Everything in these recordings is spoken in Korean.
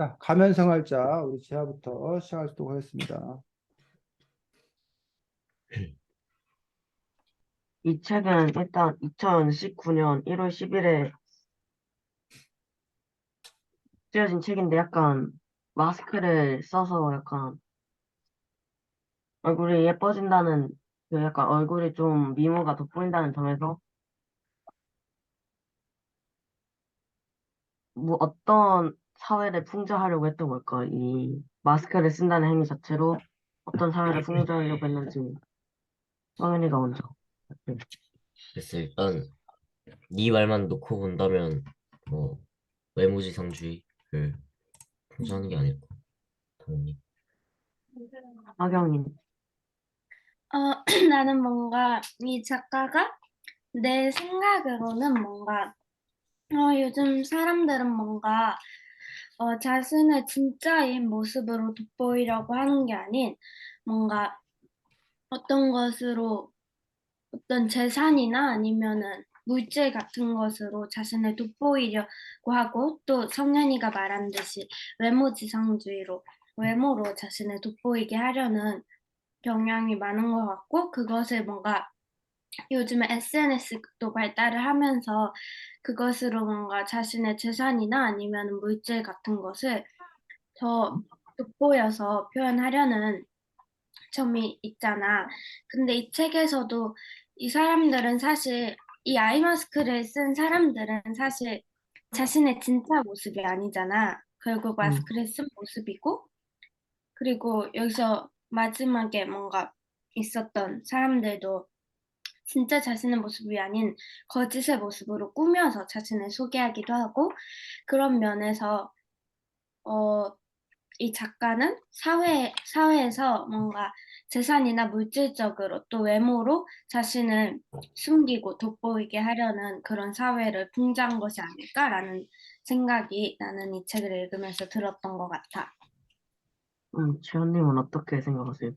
자, 가면 생활자 우리 지하부터 시작하도록 하겠습니다. 이 책은 일단 2019년 1월 10일에 쓰여진 책인데 약간 마스크를 써서 약간 얼굴이 예뻐진다는 그 약간 얼굴이 좀 미모가 돋보인다는 점에서 뭐 어떤 사회를 풍자하려고 했던 걸까? 이 마스크를 쓴다는 행위 자체로 어떤 사회를 풍자하려고 했는지 성현이가 먼저. 네. 글쎄, 일단 네 말만 놓고 본다면 뭐 외모지상주의를 풍자하는 게 아닐까, 당연히. 하경이. 나는 뭔가 이 작가가 내 생각으로는 뭔가 요즘 사람들은 뭔가 자신의 진짜인 모습으로 돋보이려고 하는 게 아닌 뭔가 어떤 것으로 어떤 재산이나 아니면은 물질 같은 것으로 자신을 돋보이려고 하고 또 성현이가 말한 듯이 외모지상주의로 외모로 자신을 돋보이게 하려는 경향이 많은 것 같고 그것을 뭔가 요즘에 SNS도 발달을 하면서 그것으로 뭔가 자신의 재산이나 아니면 물질 같은 것을 더 돋보여서 표현하려는 점이 있잖아. 근데 이 책에서도 이 사람들은 사실 이 아이 마스크를 쓴 사람들은 사실 자신의 진짜 모습이 아니잖아. 결국 음, 마스크를 쓴 모습이고, 그리고 여기서 마지막에 뭔가 있었던 사람들도 진짜 자신의 모습이 아닌 거짓의 모습으로 꾸며서 자신을 소개하기도 하고 그런 면에서 어, 이 작가는 사회에서 뭔가 재산이나 물질적으로 또 외모로 자신을 숨기고 돋보이게 하려는 그런 사회를 풍자한 것이 아닐까라는 생각이 나는 이 책을 읽으면서 들었던 것 같아. 지현님은 어떻게 생각하세요?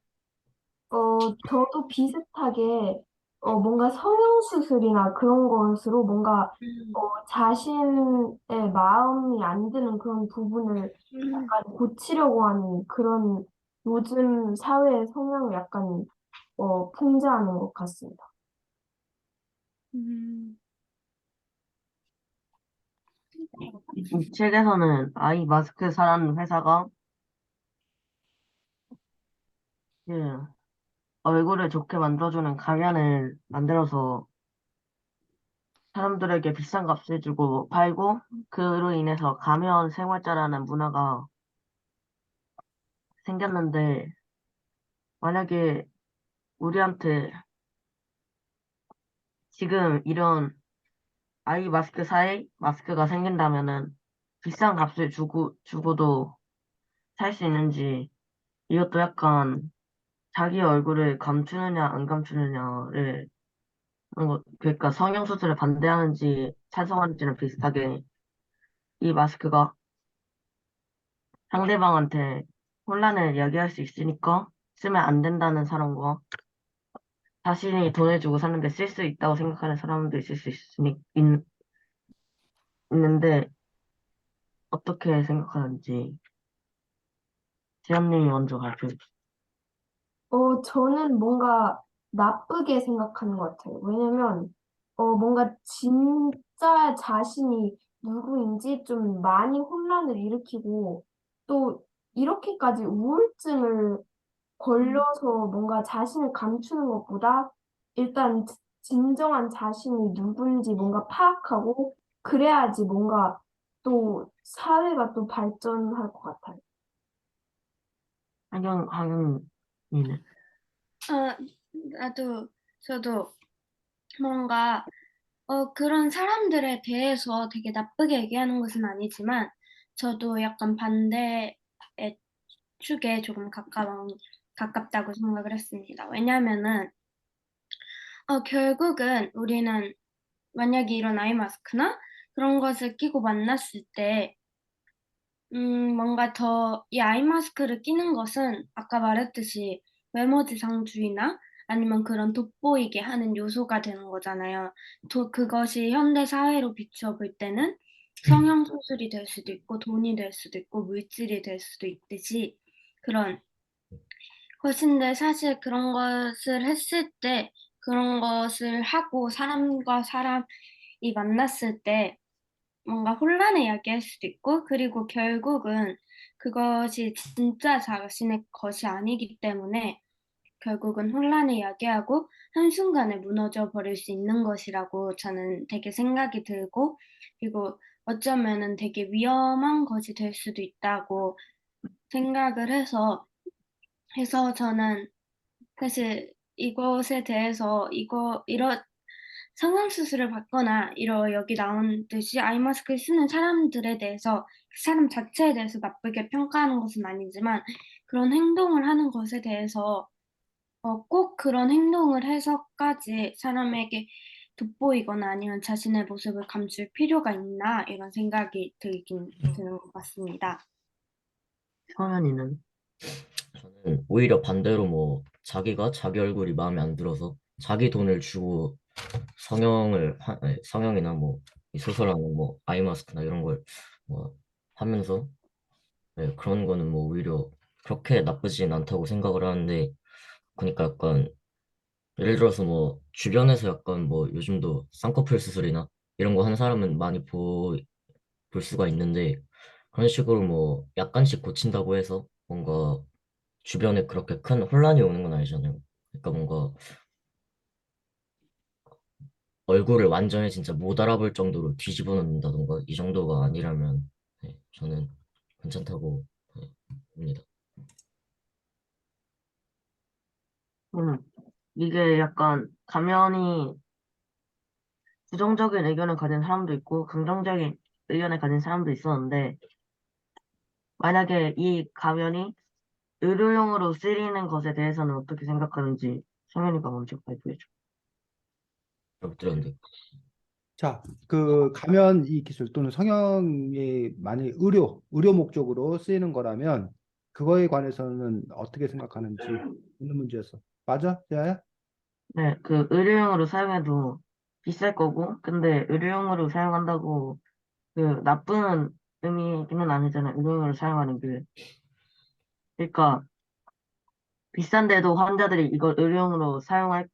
저도 비슷하게, 뭔가 성형수술이나 그런 것으로 뭔가, 음, 자신의 마음이 안 드는 그런 부분을 음, 약간 고치려고 하는 그런 요즘 사회의 성향을 약간, 풍자하는 것 같습니다. 음, 이 책에서는 아이 마스크 사라는 회사가 그 얼굴을 좋게 만들어주는 가면을 만들어서 사람들에게 비싼 값을 주고 팔고 그로 인해서 가면 생활자라는 문화가 생겼는데 만약에 우리한테 지금 이런 아이 마스크 사에 마스크가 생긴다면은 비싼 값을 주고도 살 수 있는지 이것도 약간 자기 얼굴을 감추느냐 안 감추느냐를 하는 것, 그러니까 성형수술을 반대하는지 찬성하는지는 비슷하게 이 마스크가 상대방한테 혼란을 야기할 수 있으니까 쓰면 안 된다는 사람과 자신이 돈을 주고 사는데 쓸 수 있다고 생각하는 사람도 있을 수 있는데 어떻게 생각하는지 지현님이 먼저 발표해 주세요. 저는 뭔가 나쁘게 생각하는 것 같아요. 왜냐면, 뭔가 진짜 자신이 누구인지 좀 많이 혼란을 일으키고, 또 이렇게까지 우울증을 걸려서 뭔가 자신을 감추는 것보다 일단 진정한 자신이 누군지 뭔가 파악하고, 그래야지 뭔가 또 사회가 또 발전할 것 같아요. 하경이는 어, 저도 뭔가 그런 사람들에 대해서 되게 나쁘게 얘기하는 것은 아니지만, 저도 약간 반대의 축에 조금 가깝다고 생각을 했습니다. 왜냐면은, 결국은 우리는 만약에 이런 아이 마스크나 그런 것을 끼고 만났을 때, 뭔가 더 이 아이 마스크를 끼는 것은 아까 말했듯이 외모지상주의나 아니면 그런 돋보이게 하는 요소가 되는 거잖아요. 그것이 현대 사회로 비추어 볼 때는 성형수술이 될 수도 있고 돈이 될 수도 있고 물질이 될 수도 있듯이 그런 것인데 사실 그런 것을 했을 때 그런 것을 하고 사람과 사람이 만났을 때 뭔가 혼란을 야기할 수도 있고 그리고 결국은 그것이 진짜 자신의 것이 아니기 때문에 결국은 혼란을 야기하고 한순간에 무너져 버릴 수 있는 것이라고 저는 되게 생각이 들고 그리고 어쩌면은 되게 위험한 것이 될 수도 있다고 생각을 해서 저는 사실 이것에 대해서 이런 성형수술을 받거나 여기 나온 듯이 아이마스크를 쓰는 사람들에 대해서 그 사람 자체에 대해서 나쁘게 평가하는 것은 아니지만 그런 행동을 하는 것에 대해서 꼭 그런 행동을 해서까지 사람에게 돋보이거나 아니면 자신의 모습을 감출 필요가 있나 이런 생각이 들긴 드는 것 같습니다. 성현이는? 저는 오히려 반대로 뭐 자기가 자기 얼굴이 마음에 안 들어서 자기 돈을 주고 성형이나 뭐 이 수술하는 뭐 아이마스크나 이런 걸 뭐 하면서 그런 거는 뭐 오히려 그렇게 나쁘진 않다고 생각을 하는데 그러니까 약간 예를 들어서 뭐 주변에서 약간 뭐 요즘도 쌍꺼풀 수술이나 이런 거 한 사람은 많이 볼 수가 있는데 그런 식으로 뭐 약간씩 고친다고 해서 뭔가 주변에 그렇게 큰 혼란이 오는 건 아니잖아요. 그러니까 뭔가 얼굴을 완전히 진짜 못 알아볼 정도로 뒤집어 놓는다던가 이 정도가 아니라면 저는 괜찮다고 봅니다. 음, 이게 약간 가면이 부정적인 의견을 가진 사람도 있고 긍정적인 의견을 가진 사람도 있었는데 만약에 이 가면이 의료용으로 쓰이는 것에 대해서는 어떻게 생각하는지 성현이가 먼저 발표해줘. 잘 들었는데 자, 그 가면 이 기술 또는 성형이 만약 의료 목적으로 쓰이는 거라면 그거에 관해서는 어떻게 생각하는지 있는 문제였어. 맞아, 재아야? 네, 그 의료용으로 사용해도 비쌀 거고 근데 의료용으로 사용한다고 그 나쁜 의미는 아니잖아요. 의료용으로 사용하는 게. 그러니까 비싼데도 환자들이 이걸 의료용으로 사용할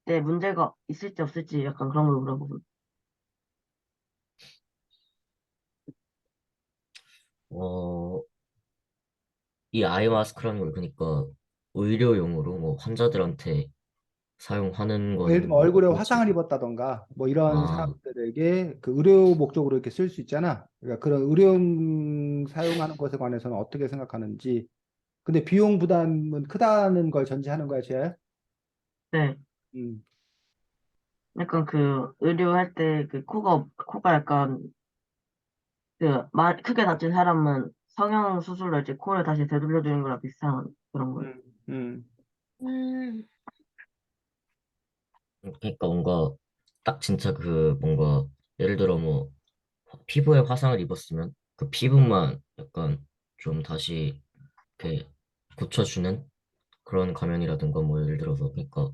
때 문제가 있을지 없을지 약간 그런 걸 물어보고. 어, 이 아이 마스크라는 걸 그러니까 의료용으로 뭐 환자들한테 사용하는 예를 거는 들면 뭐 얼굴에 그렇지. 화상을 입었다던가 뭐 이런 아, 사람들에게 그 의료 목적으로 이렇게 쓸 수 있잖아. 그러니까 그런 의료용 사용하는 것에 관해서는 어떻게 생각하는지. 근데 비용 부담은 크다는 걸 전제하는 거야, 재아야? 네, 음. 약간 그 의료할 때 그 코가 약간 크게 다친 사람은 성형 수술로 이제 코를 다시 되돌려주는 거랑 비슷한 그런 거예요. 음. 음, 그러니까 뭔가 딱 진짜 그 뭔가 예를 들어 뭐 피부에 화상을 입었으면 그 피부만 약간 좀 다시 이렇게 고쳐주는 그런 가면이라든가 뭐 예를 들어서 그러니까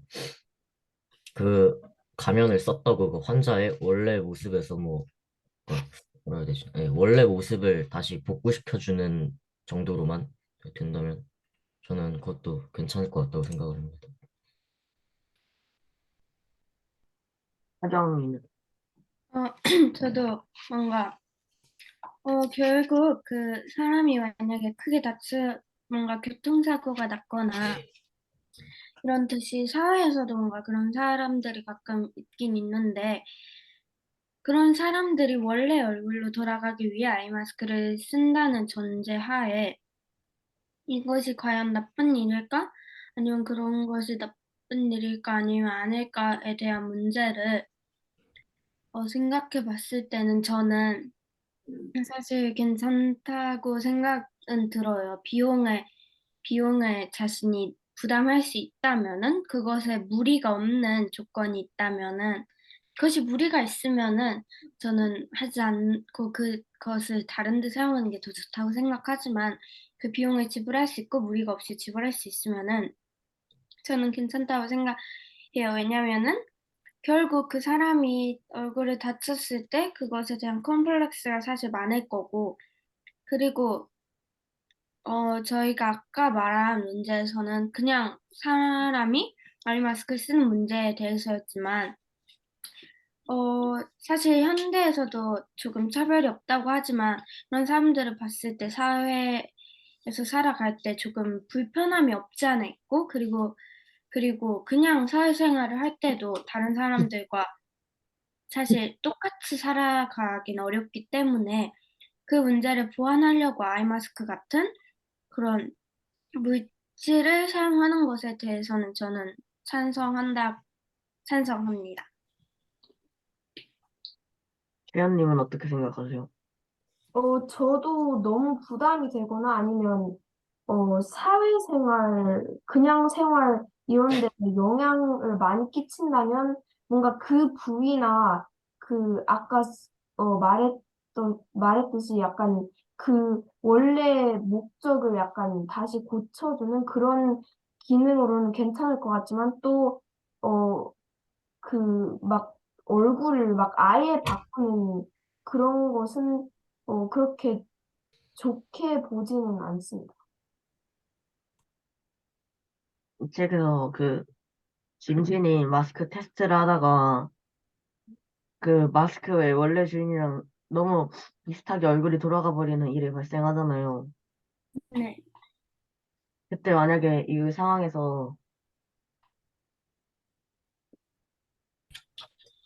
그 가면을 썼다고 그 환자의 원래 모습에서 뭐 뭐라 해야 되지? 원래 모습을 다시 복구시켜주는 정도로만 된다면 저는 그것도 괜찮을 것 같다고 생각을 합니다. 화정이는. 저도 뭔가 결국 그 사람이 만약에 크게 뭔가 교통사고가 났거나 이런 듯이 사회에서도 뭔가 그런 사람들이 가끔 있긴 있는데 그런 사람들이 원래 얼굴로 돌아가기 위해 아이마스크를 쓴다는 전제 하에 이것이 과연 나쁜 일일까? 아니면 그런 것이 나쁜 일일까? 아니면 아닐까에 대한 문제를 생각해 봤을 때는 저는 사실 괜찮다고 생각은 들어요. 비용을 자신이 부담할 수 있다면은, 그것에 무리가 없는 조건이 있다면은, 그것이 무리가 있으면은 저는 하지 않고 그것을 다른 데 사용하는 게 더 좋다고 생각하지만, 그 비용을 지불할 수 있고 무리가 없이 지불할 수 있으면은 저는 괜찮다고 생각해요. 왜냐면은 결국 그 사람이 얼굴을 다쳤을 때 그것에 대한 컴플렉스가 사실 많을 거고, 그리고 저희가 아까 말한 문제에서는 그냥 사람이 아이 마스크를 쓰는 문제에 대해서였지만, 사실 현대에서도 조금 차별이 없다고 하지만 그런 사람들을 봤을 때 사회에서 살아갈 때 조금 불편함이 없지 않아 있고, 그리고 그냥 사회생활을 할 때도 다른 사람들과 사실 똑같이 살아가긴 어렵기 때문에 그 문제를 보완하려고 아이 마스크 같은 그런 물질을 사용하는 것에 대해서는 저는 찬성합니다. 재현님은 어떻게 생각하세요? 저도 너무 부담이 되거나 아니면, 사회생활, 그냥 생활 이런 데 영향을 많이 끼친다면 뭔가 그 부위나 그 아까 말했듯이 약간 그 원래 목적을 약간 다시 고쳐주는 그런 기능으로는 괜찮을 것 같지만 또, 어, 막 얼굴을 막 아예 바꾸는 그런 것은 그렇게 좋게 보지는 않습니다. 책에서 짐진이 마스크 테스트를 하다가 그 마스크의 원래 주인이랑 너무 비슷하게 얼굴이 돌아가 버리는 일이 발생하잖아요. 네. 그때 만약에 이 상황에서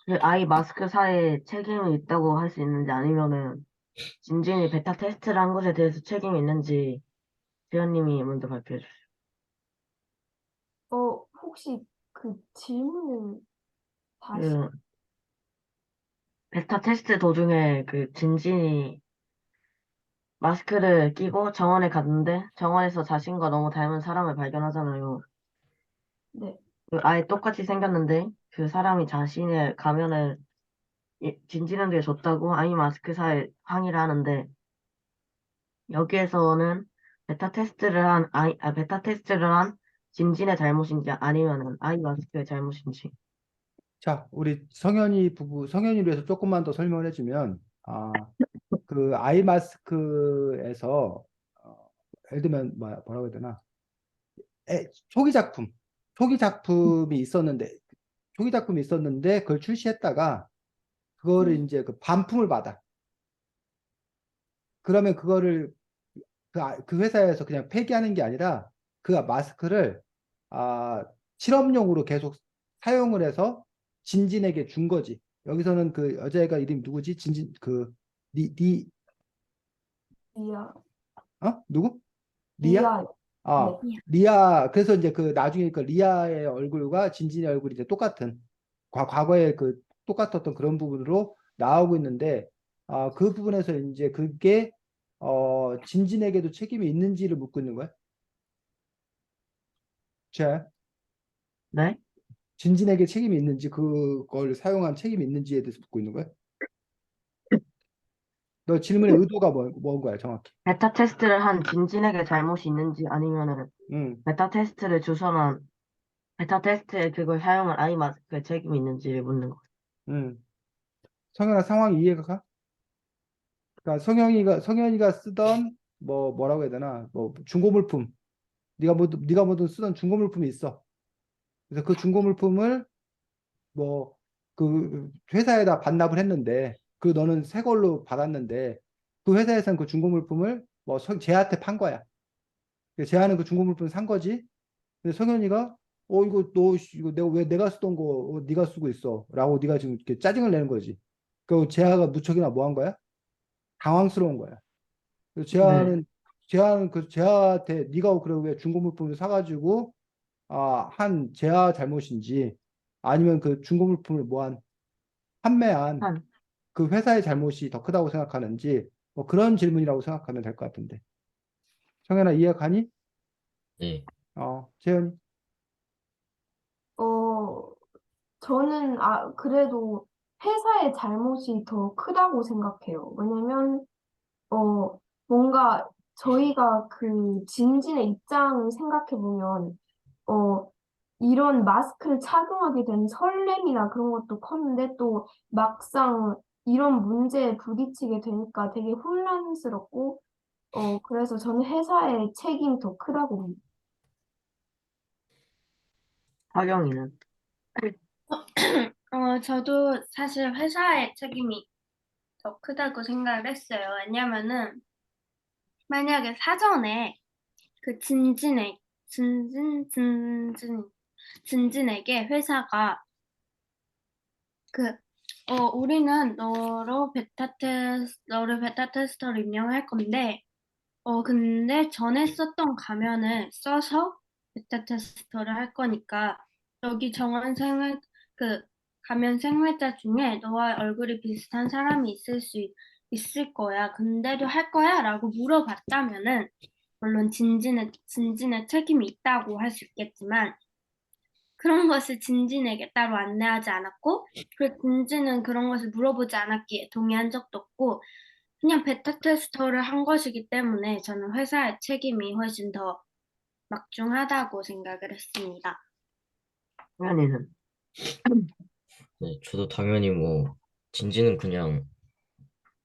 그 아이 마스크사에 책임이 있다고 할 수 있는지 아니면은 진진이 베타 테스트를 한 것에 대해서 책임이 있는지 재현님이 먼저 발표해 주세요. 혹시 그 질문을 다시, 그 베타 테스트 도중에 그 진진이 마스크를 끼고 정원에 갔는데 정원에서 자신과 너무 닮은 사람을 발견하잖아요. 네. 그 아예 똑같이 생겼는데 그 사람이 자신의 가면을 진진한테 줬다고 아이 마스크사에 항의를 하는데 여기에서는 베타 테스트를 한 진진의 잘못인지 아니면은 아이 마스크의 잘못인지. 자, 우리 성현이를 위해서 조금만 더 설명을 해주면, 그 아이 마스크에서, 예를 들면, 뭐라고 해야 되나, 초기 작품, 초기 작품이 있었는데, 그걸 출시했다가, 그거를 이제 그 반품을 받아. 그러면 그거를 그 회사에서 그냥 폐기하는 게 아니라, 그 마스크를, 아, 실험용으로 계속 사용을 해서 진진에게 준 거지. 여기서는 그 여자애가 이름이 누구지? 리, 리, 리아, 누구? 리아? 리아, 아, 네. 리아. 그래서 이제 그 나중에 그 리아의 얼굴과 진진의 얼굴이 이제 똑같은, 과거에 그 똑같았던 그런 부분으로 나오고 있는데, 그 부분에서 이제 그게, 진진에게도 책임이 있는지를 묻고 있는 거야. 자, 네? 진진에게 책임이 있는지, 그걸 사용한 책임이 있는지에 대해서 묻고 있는 거야. 너 질문의 의도가 뭔 거야, 정확히. 베타 테스트를 한 진진에게 잘못이 있는지 아니면은 응, 베타 테스트를 주선한 베타 테스트에 그걸 사용한 아이 마스크에 책임이 있는지를 묻는 거. 응. 성현아, 상황이 이해가 가? 그러니까 성현이가 쓰던 뭐라고 해야 되나, 중고 물품, 네가 뭐든 쓰던 중고 물품이 있어. 그래서 그 중고 물품을 뭐 그 회사에다 반납을 했는데, 그 너는 새 걸로 받았는데, 그 회사에서는 그 중고 물품을 쟤한테 판 거야. 쟤한테 그 중고 물품 산 거지. 근데 성현이가 이거 너 이거 내가 쓰던 거 네가 쓰고 있어라고 네가 지금 이렇게 짜증을 내는 거지. 그 재하가 무척이나 뭐 한 거야? 당황스러운 거야. 그래서 네. 재하한테 네가 그래 왜 중고 물품을 사가지고 한 재하 잘못인지, 아니면 그 중고 물품을 판매한 한 그 회사의 잘못이 더 크다고 생각하는지, 뭐 그런 질문이라고 생각하면 될 것 같은데. 성현아, 이해 가니? 네. 재현. 어, 저는 그래도 회사의 잘못이 더 크다고 생각해요. 왜냐면 뭔가 저희가 그 진진의 입장을 생각해 보면 이런 마스크를 착용하게 된 설렘이나 그런 것도 컸는데 또 막상 이런 문제에 부딪히게 되니까 되게 혼란스럽고 그래서 저는 회사의 책임이 더 크다고 봅니다. 하경이는. 저도 사실 회사의 책임이 더 크다고 생각을 했어요. 왜냐면은 만약에 사전에 그 진진에게 회사가 그, 우리는 너를 베타 테스터로 임명할 건데, 근데 전에 썼던 가면을 써서 베타 테스터를 할 거니까, 여기 그, 가면 생활자 중에 너와 얼굴이 비슷한 사람이 있을 거야. 근데도 할 거야? 라고 물어봤다면은, 물론 진진의 책임이 있다고 할 수 있겠지만, 그런 것을 진진에게 따로 안내하지 않았고, 그 진진은 그런 것을 물어보지 않았기에 동의한 적도 없고, 그냥 베타 테스터를 한 것이기 때문에 저는 회사의 책임이 훨씬 더 막중하다고 생각을 했습니다. 하연이는. 네, 저도 당연히 뭐 진지는 그냥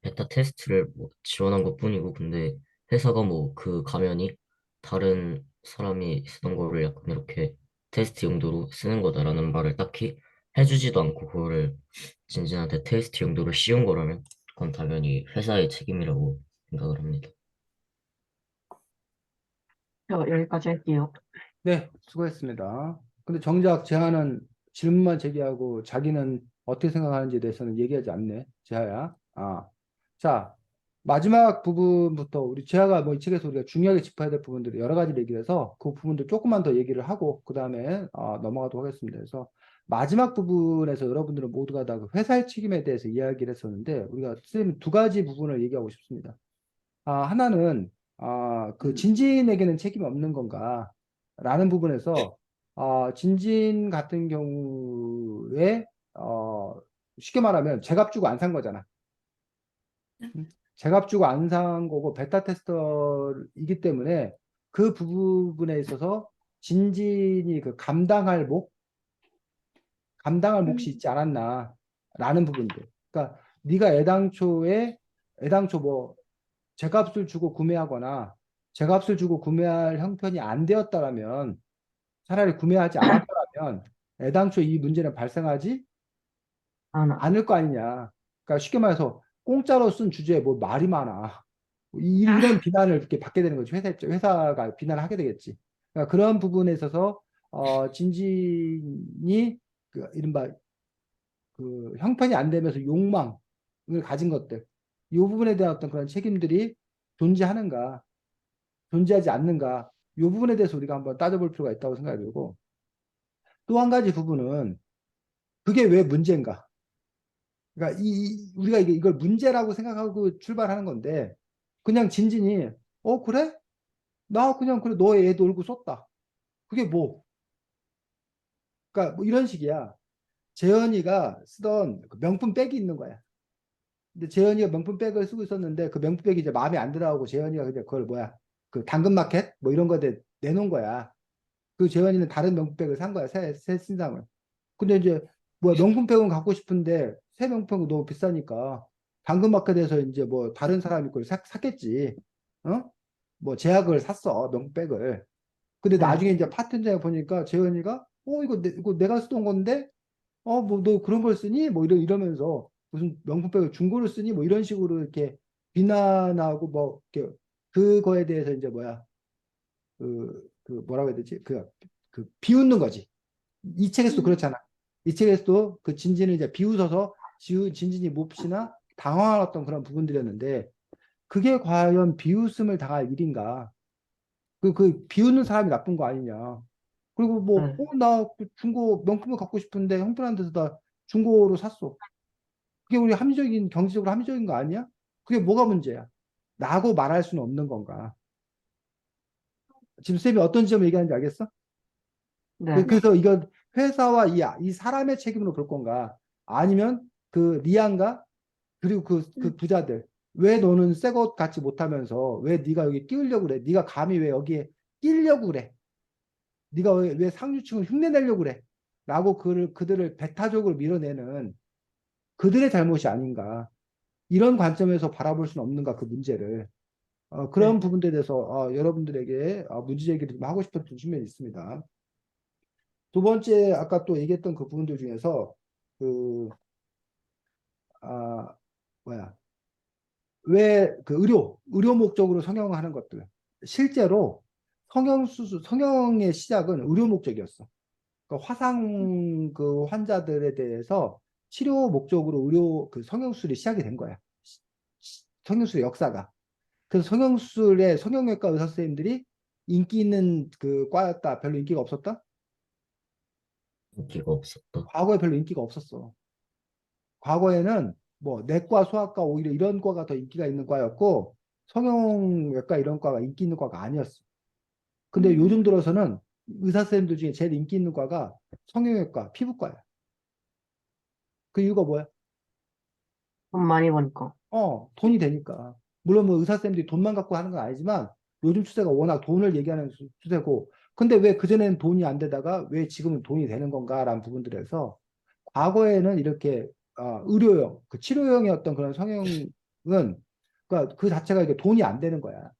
베타 테스트를 뭐 지원한 것뿐이고 근데 회사가 뭐 그 가면이 다른 사람이 쓰던 거를 약간 이렇게 테스트 용도로 쓰는 거다라는 말을 딱히 해주지도 않고 그거를 진진한테 테스트 용도로 씌운 거라면 그건 당연히 회사의 책임이라고 생각을 합니다. 저 여기까지 할게요. 네, 수고했습니다. 근데 정작 재하는 질문만 제기하고 자기는 어떻게 생각하는지에 대해서는 얘기하지 않네. 재하야. 자, 마지막 부분부터 우리 재하가 뭐 이 책에서 우리가 중요하게 짚어야 될 부분들이 여러 가지 얘기를 해서 그 부분들 조금만 더 얘기를 하고 그 다음에 넘어가도록 하겠습니다. 그래서 마지막 부분에서 여러분들은 모두가 다그 회사의 책임에 대해서 이야기를 했었는데 우리가 선생님 두 가지 부분을 얘기하고 싶습니다. 하나는 그 진진에게는 책임이 없는 건가? 라는 부분에서 진진 같은 경우에 쉽게 말하면 제값 주고 안 산 거잖아. 제값 주고 안 산 거고 베타 테스터이기 때문에 그 부분에 있어서 진진이 그 감당할 몫이 있지 않았나 라는 부분들. 그러니까 네가 애당초 뭐 제값을 주고 구매하거나 제값을 주고 구매할 형편이 안 되었다라면 차라리 구매하지 않았더라면 애당초 이 문제는 발생하지 하나. 않을 거 아니냐. 그러니까 쉽게 말해서 공짜로 쓴 주제에 뭐 말이 많아. 이런 비난을 이렇게 받게 되는 거지. 회사가 비난을 하게 되겠지. 그러니까 그런 부분에 있어서 진진이 그 이른바 그 형편이 안 되면서 욕망을 가진 것들, 이 부분에 대한 어떤 그런 책임들이 존재하는가, 존재하지 않는가, 이 부분에 대해서 우리가 한번 따져볼 필요가 있다고 생각이 들고, 또 한 가지 부분은 그게 왜 문제인가? 그러니까 우리가 이걸 문제라고 생각하고 출발하는 건데, 그냥 진진이, 그래? 나 그냥 그래 너의 애 놀고 썼다. 그게 뭐? 그러니까 뭐 이런 식이야. 재현이가 쓰던 그 명품 백이 있는 거야. 근데 재현이가 명품백을 쓰고 있었는데 그 명품백이 이제 마음에 안 들어하고 재현이가 그냥 그걸 뭐야 그 당근마켓 뭐 이런 거에 내놓은 거야. 그 재현이는 다른 명품백을 산 거야. 새 신상을. 근데 이제 뭐 명품백은 갖고 싶은데 새 명품은 너무 비싸니까 당근마켓에서 이제 뭐 다른 사람이 그걸 샀겠지. 어? 뭐 제약을 샀어 명품백을. 근데 네. 나중에 이제 파트너에 보니까 재현이가 이거 내가 쓰던 건데 뭐 너 그런 걸 쓰니? 뭐 이러면서 무슨 명품백을 중고를 쓰니? 뭐 이런 식으로 이렇게 비난하고 뭐 이렇게 그거에 대해서 이제 뭐야 그 뭐라고 해야 되지? 그 비웃는 거지. 이 책에서도 그렇잖아. 이 책에서도 그 진진을 이제 비웃어서 진진이 몹시나 당황한 어떤 그런 부분들이었는데 그게 과연 비웃음을 당할 일인가? 그 비웃는 사람이 나쁜 거 아니냐? 그리고 뭐, 네. 나 중고 명품을 갖고 싶은데 형편한 데서 다 중고로 샀어. 그게 우리 경제적으로 합리적인 거 아니야? 그게 뭐가 문제야? 라고 말할 수는 없는 건가? 지금 쌤이 어떤 지점을 얘기하는지 알겠어? 네. 그래서 이건 회사와 이 사람의 책임으로 볼 건가? 아니면 그 리안가? 그리고 그 부자들. 왜 너는 새 것 갖지 못하면서 왜 네가 여기 끼우려고 그래? 네가 감히 왜 여기에 끼려고 그래? 네가 왜 상류층을 흉내내려고 그래? 라고 그들을 배타적으로 밀어내는 그들의 잘못이 아닌가. 이런 관점에서 바라볼 수는 없는가, 그 문제를. 그런 네. 부분들에 대해서 여러분들에게 문제 제기를 좀 하고 싶었던 측면이 있습니다. 두 번째, 아까 또 얘기했던 그 부분들 중에서 그, 아, 뭐야, 왜 그 의료 목적으로 성형하는 것들. 실제로 성형의 시작은 의료 목적이었어. 그러니까 화상 그 환자들에 대해서 치료 목적으로 그 성형수술이 시작이 된 거야. 성형수술의 역사가. 그래서 성형외과 의사 선생님들이 인기 있는 그 과였다. 별로 인기가 없었다? 인기가 없었다. 과거에 별로 인기가 없었어. 과거에는 뭐 내과, 소아과 오히려 이런 과가 더 인기가 있는 과였고 성형외과 이런 과가 인기 있는 과가 아니었어. 근데 요즘 들어서는 의사 선생님들 중에 제일 인기 있는 과가 성형외과, 피부과야. 그 이유가 뭐야? 돈 많이 버니까. 돈이 되니까. 물론 뭐 의사 선생님들이 돈만 갖고 하는 건 아니지만 요즘 추세가 워낙 돈을 얘기하는 추세고. 근데 왜 그전에는 돈이 안 되다가 왜 지금은 돈이 되는 건가라는 부분들에서 과거에는 이렇게 의료용, 그 치료용의 어떤 그런 성형은 그러니까 그 자체가 이게 돈이 안 되는 거야.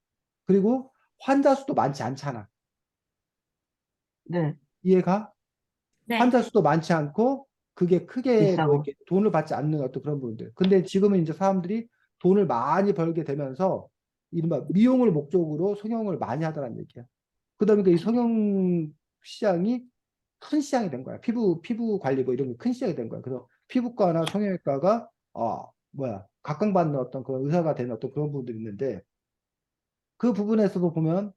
그리고 환자 수도 많지 않잖아. 네. 이해가? 네. 환자 수도 많지 않고 그게 크게 뭐 비싸고. 이렇게 돈을 받지 않는 어떤 그런 부분들. 근데 지금은 이제 사람들이 돈을 많이 벌게 되면서 이른바 미용을 목적으로 성형을 많이 하더라는 얘기야. 그다음에 이 성형 시장이 큰 시장이 된 거야. 피부 관리 뭐 이런 게 큰 시장이 된 거야. 그래서 피부과나 성형외과가 각광받는 어떤 그런 의사가 되는 어떤 그런 부분들이 있는데 그 부분에서도 보면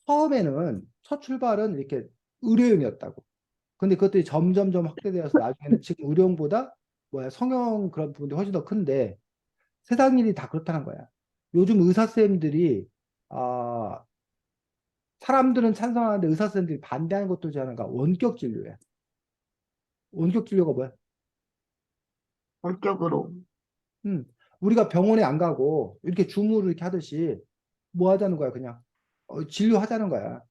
처음에는 첫 출발은 이렇게 의료용이었다고. 근데 그것들이 점점점 확대되어서 나중에는 지금 의료용보다 성형 그런 부분들이 훨씬 더 큰데 세상 일이 다 그렇다는 거야. 요즘 의사 선생님들이 아, 사람들은 찬성하는데 의사 선생님들이 반대하는 것들 중에 하나가 원격 진료야. 원격 진료가 뭐야? 원격으로. 음, 우리가 병원에 안 가고 이렇게 줌으로 이렇게 하듯이 뭐 하자는 거야, 그냥. 진료하자는 거야.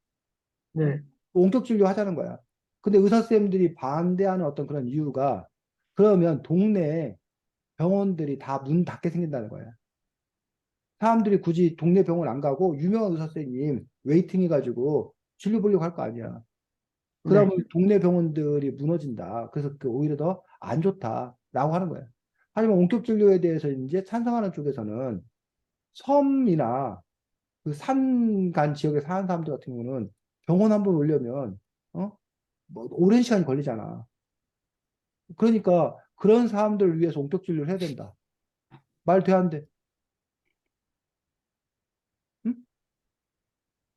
네. 원격 진료하자는 거야. 근데 의사 선생님들이 반대하는 어떤 그런 이유가 그러면 동네에 병원들이 다 문 닫게 생긴다는 거야. 사람들이 굳이 동네 병원 안 가고 유명한 의사 선생님 웨이팅 해가지고 진료 보려고 할 거 아니야. 네. 그러면 동네 병원들이 무너진다. 그래서 오히려 더 안 좋다라고 하는 거야. 하지만 원격 진료에 대해서 이제 찬성하는 쪽에서는 섬이나 그 산간 지역에 사는 사람들 같은 경우는 병원 한 번 오려면 뭐 오랜 시간이 걸리잖아. 그러니까 그런 사람들을 위해서 원격 진료를 해야 된다. 말 돼, 안 돼? 응?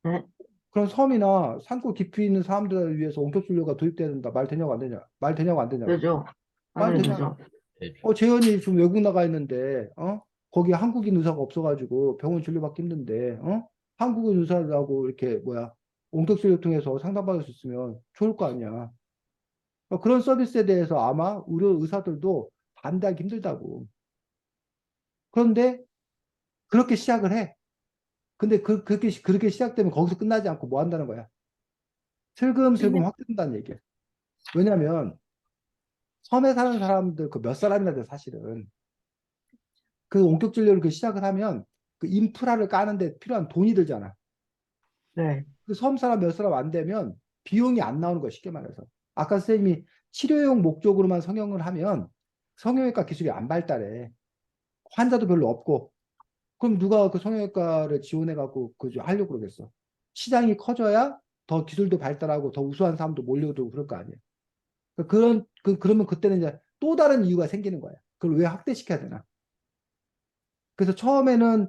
네. 그런 섬이나 산골 깊이 있는 사람들을 위해서 원격 진료가 도입돼야 된다. 말 되냐고 안 되냐? 말 되냐고 안 되냐고. 되죠. 말 당연히 되잖아. 되죠. 재현이 지금 외국 나가 있는데, 거기 한국인 의사가 없어가지고 병원 진료받기 힘든데, 한국인 의사라고 이렇게 원격 진료 통해서 상담받을 수 있으면 좋을 거 아니야. 그런 서비스에 대해서 아마 의료 의사들도 반대하기 힘들다고. 그런데 그렇게 시작을 해. 근데 그렇게 시작되면 거기서 끝나지 않고 뭐 한다는 거야? 슬금슬금 확대된다는 얘기야. 왜냐면 섬에 사는 사람들 그 몇 사람이나 돼 사실은. 그 원격 진료를 시작을 하면 그 인프라를 까는데 필요한 돈이 들잖아. 네. 그 섬 사람 몇 사람 안 되면 비용이 안 나오는 거야, 쉽게 말해서. 아까 선생님이 치료용 목적으로만 성형을 하면 성형외과 기술이 안 발달해. 환자도 별로 없고. 그럼 누가 그 성형외과를 지원해갖고 하려고 그러겠어. 시장이 커져야 더 기술도 발달하고 더 우수한 사람도 몰려들고 그럴 거 아니야. 그러면 그때는 이제 또 다른 이유가 생기는 거야. 그걸 왜 확대시켜야 되나? 그래서 처음에는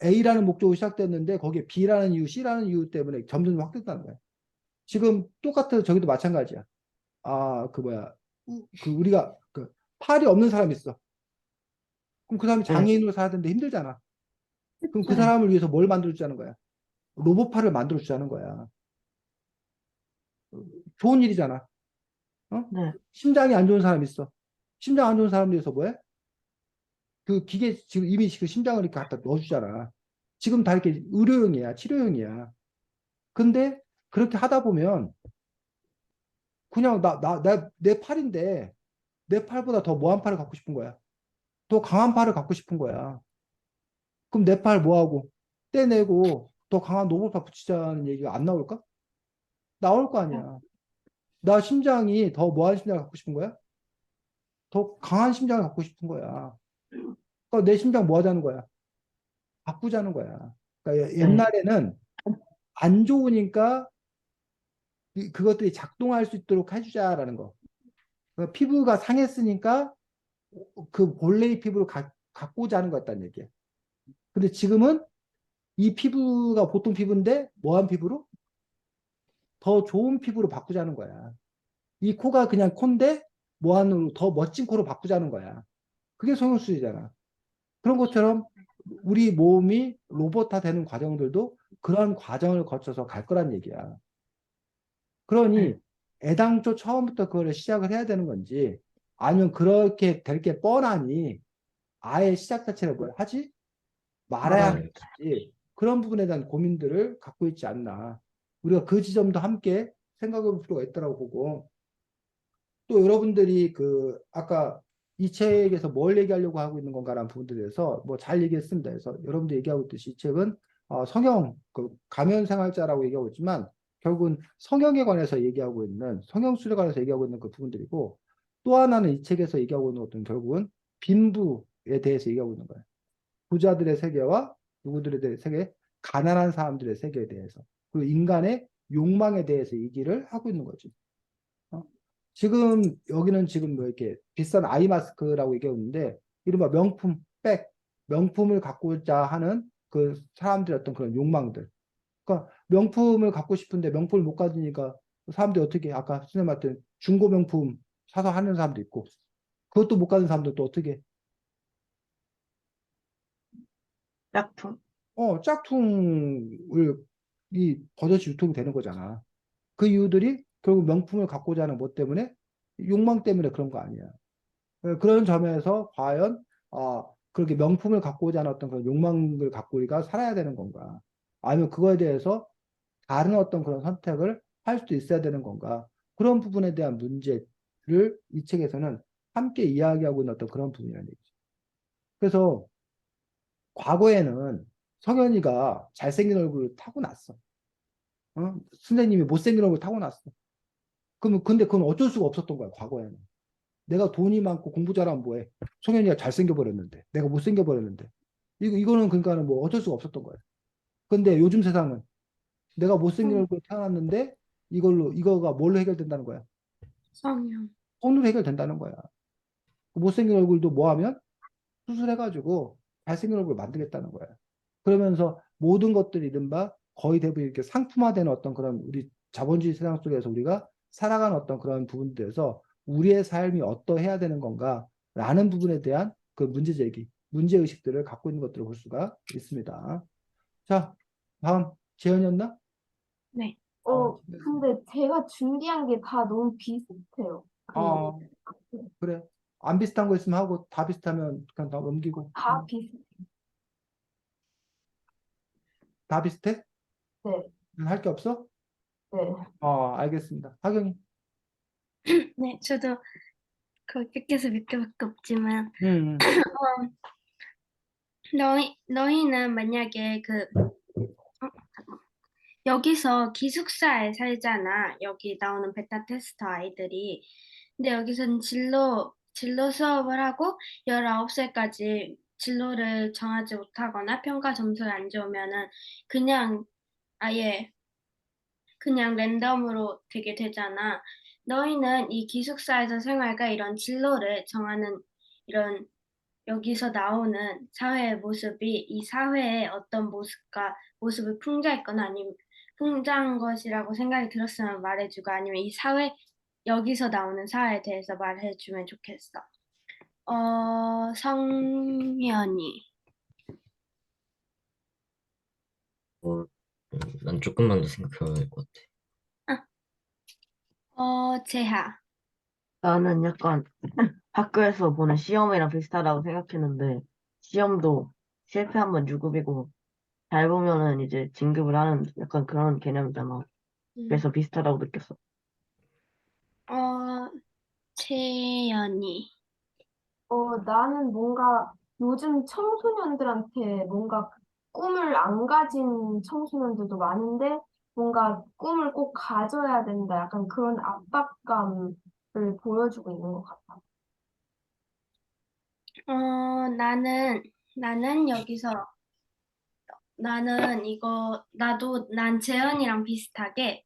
A라는 목적으로 시작됐는데 거기에 B라는 이유, C라는 이유 때문에 점점 확대된다는 거야. 지금 똑같은 저기도 마찬가지야. 우리가 팔이 없는 사람이 있어. 그럼 그 사람이 네. 장애인으로 살야 되는데 힘들잖아. 그럼 그 네. 사람을 위해서 뭘 만들어주자는 거야? 로봇팔을 만들어주자는 거야. 좋은 일이잖아. 어? 네. 심장이 안 좋은 사람이 있어. 심장 안 좋은 사람을 위해서 뭐해? 그 기계 지금 이미 그 심장을 이렇게 갖다 넣어주잖아. 지금 다 이렇게 의료용이야, 치료용이야. 근데 그렇게 하다 보면 그냥 내 팔인데 내 팔보다 더 뭐한 팔을 갖고 싶은 거야. 더 강한 팔을 갖고 싶은 거야. 그럼 내 팔 뭐하고 떼내고 더 강한 노블파 붙이자는 얘기가 안 나올까? 나올 거 아니야. 나 심장이 더 뭐한 심장을 갖고 싶은 거야? 더 강한 심장을 갖고 싶은 거야. 그러니까 내 심장 뭐 하자는 거야? 바꾸자는 거야. 그러니까 네. 옛날에는 안 좋으니까 그것들이 작동할 수 있도록 해주자라는 거. 그러니까 피부가 상했으니까 그 본래의 피부를 갖고 자는 거였다는 얘기야. 근데 지금은 이 피부가 보통 피부인데 뭐한 피부로? 더 좋은 피부로 바꾸자는 거야. 이 코가 그냥 코인데 뭐한으로 더 멋진 코로 바꾸자는 거야. 그게 성형수술이잖아. 그런 것처럼 우리 몸이 로봇화 되는 과정들도 그런 과정을 거쳐서 갈 거란 얘기야. 그러니 애당초 처음부터 그걸 시작을 해야 되는 건지 아니면 그렇게 될 게 뻔하니 아예 시작 자체를 뭘 하지 말아야 맞아요. 하는지 그런 부분에 대한 고민들을 갖고 있지 않나. 우리가 그 지점도 함께 생각해 볼 필요가 있다고 보고 또 여러분들이 그 아까 이 책에서 뭘 얘기하려고 하고 있는 건가라는 부분들에 대해서 뭐 잘 얘기했습니다. 그래서 여러분들이 얘기하고 있듯이 이 책은 성형 그 가면 생활자라고 얘기하고 있지만 결국은 성형에 관해서 얘기하고 있는 성형 수술에 관해서 얘기하고 있는 그 부분들이고 또 하나는 이 책에서 얘기하고 있는 것들은 결국은 빈부에 대해서 얘기하고 있는 거예요. 부자들의 세계와 누구들에 대해 세계, 가난한 사람들의 세계에 대해서 그리고 인간의 욕망에 대해서 얘기를 하고 있는 거지. 어? 지금 여기는 지금 뭐 이렇게 비싼 아이 마스크라고 얘기하고 있는데 이른바 명품 백, 명품을 갖고자 하는 그 사람들의 어떤 그런 욕망들. 그러니까 명품을 갖고 싶은데 명품을 못 가지니까 사람들이 어떻게 아까 선생님 말했던 중고 명품 사서 하는 사람도 있고 그것도 못 가는 사람도 또 어떻게 짝퉁. 짝퉁을 이 버젓이 유통이 되는 거잖아. 그 이유들이 결국 명품을 갖고자 하는 뭐 때문에 욕망 때문에 그런 거 아니야. 그런 점에서 과연 그렇게 명품을 갖고자 하는 어떤 그런 욕망을 갖고 우리가 살아야 되는 건가? 아니면 그거에 대해서 다른 어떤 그런 선택을 할 수도 있어야 되는 건가? 그런 부분에 대한 문제를 이 책에서는 함께 이야기하고 있는 어떤 그런 부분이라는 얘기죠. 그래서 과거에는 성현이가 잘생긴 얼굴을 타고났어. 선생님이 못생긴 얼굴 타고났어. 그러면 근데 그건 어쩔 수가 없었던 거야, 과거에는. 내가 돈이 많고 공부 잘하면 뭐해? 성현이가 잘생겨 버렸는데, 내가 못생겨 버렸는데. 이거는 그러니까는 뭐 어쩔 수가 없었던 거야. 근데 요즘 세상은 내가 못생긴 얼굴로 태어났는데 이거가 뭘로 해결된다는 거야? 성형. 돈으로 해결된다는 거야. 그 못생긴 얼굴도 뭐 하면 수술해가지고 잘생긴 얼굴을 만들겠다는 거야. 그러면서 모든 것들이 이른바 거의 대부분 이렇게 상품화되는 어떤 그런 우리 자본주의 세상 속에서 우리가 살아가는 어떤 그런 부분들에서 우리의 삶이 어떠해야 되는 건가라는 부분에 대한 그 문제 제기, 문제 의식들을 갖고 있는 것들을 볼 수가 있습니다. 자, 다음 재현이었나? 네. 근데 제가 준비한 게 다 너무 비슷해요. 아, 그래. 안 비슷한 거 있으면 하고 다 비슷하면 그냥 다 넘기고. 다 비슷. 다 비슷해? 네, 할 게 없어? 네. 알겠습니다. 하경이. 네, 저도 거의 뺏겨서 몇 개밖에 없지만, 음. 어, 너희는 만약에 여기서 기숙사에 살잖아. 여기 나오는 베타 테스터 아이들이. 근데 여기서는 진로 수업을 하고 19살까지 진로를 정하지 못하거나 평가 점수가 안 좋으면은 그냥 아예 그냥 랜덤으로 되게 되잖아. 너희는 이 기숙사에서 생활과 이런 진로를 정하는 이런 여기서 나오는 사회의 모습이 이 사회의 어떤 모습을 풍자했거나 아니면 풍자한 것이라고 생각이 들었으면 말해주고 아니면 이 여기서 나오는 사회에 대해서 말해주면 좋겠어. 성현이. 뭐, 난 조금만 더 생각해봐야 될 것 같아. 재하. 나는 약간 학교에서 보는 시험이랑 비슷하다고 생각했는데, 시험도 실패하면 유급이고, 잘 보면은 이제 진급을 하는 약간 그런 개념이잖아. 그래서 비슷하다고 느꼈어. 어, 채연이. 나는 뭔가 요즘 청소년들한테 뭔가 꿈을 안 가진 청소년들도 많은데 뭔가 꿈을 꼭 가져야 된다. 약간 그런 압박감을 보여주고 있는 것 같아. 나는 여기서, 난 재현이랑 비슷하게,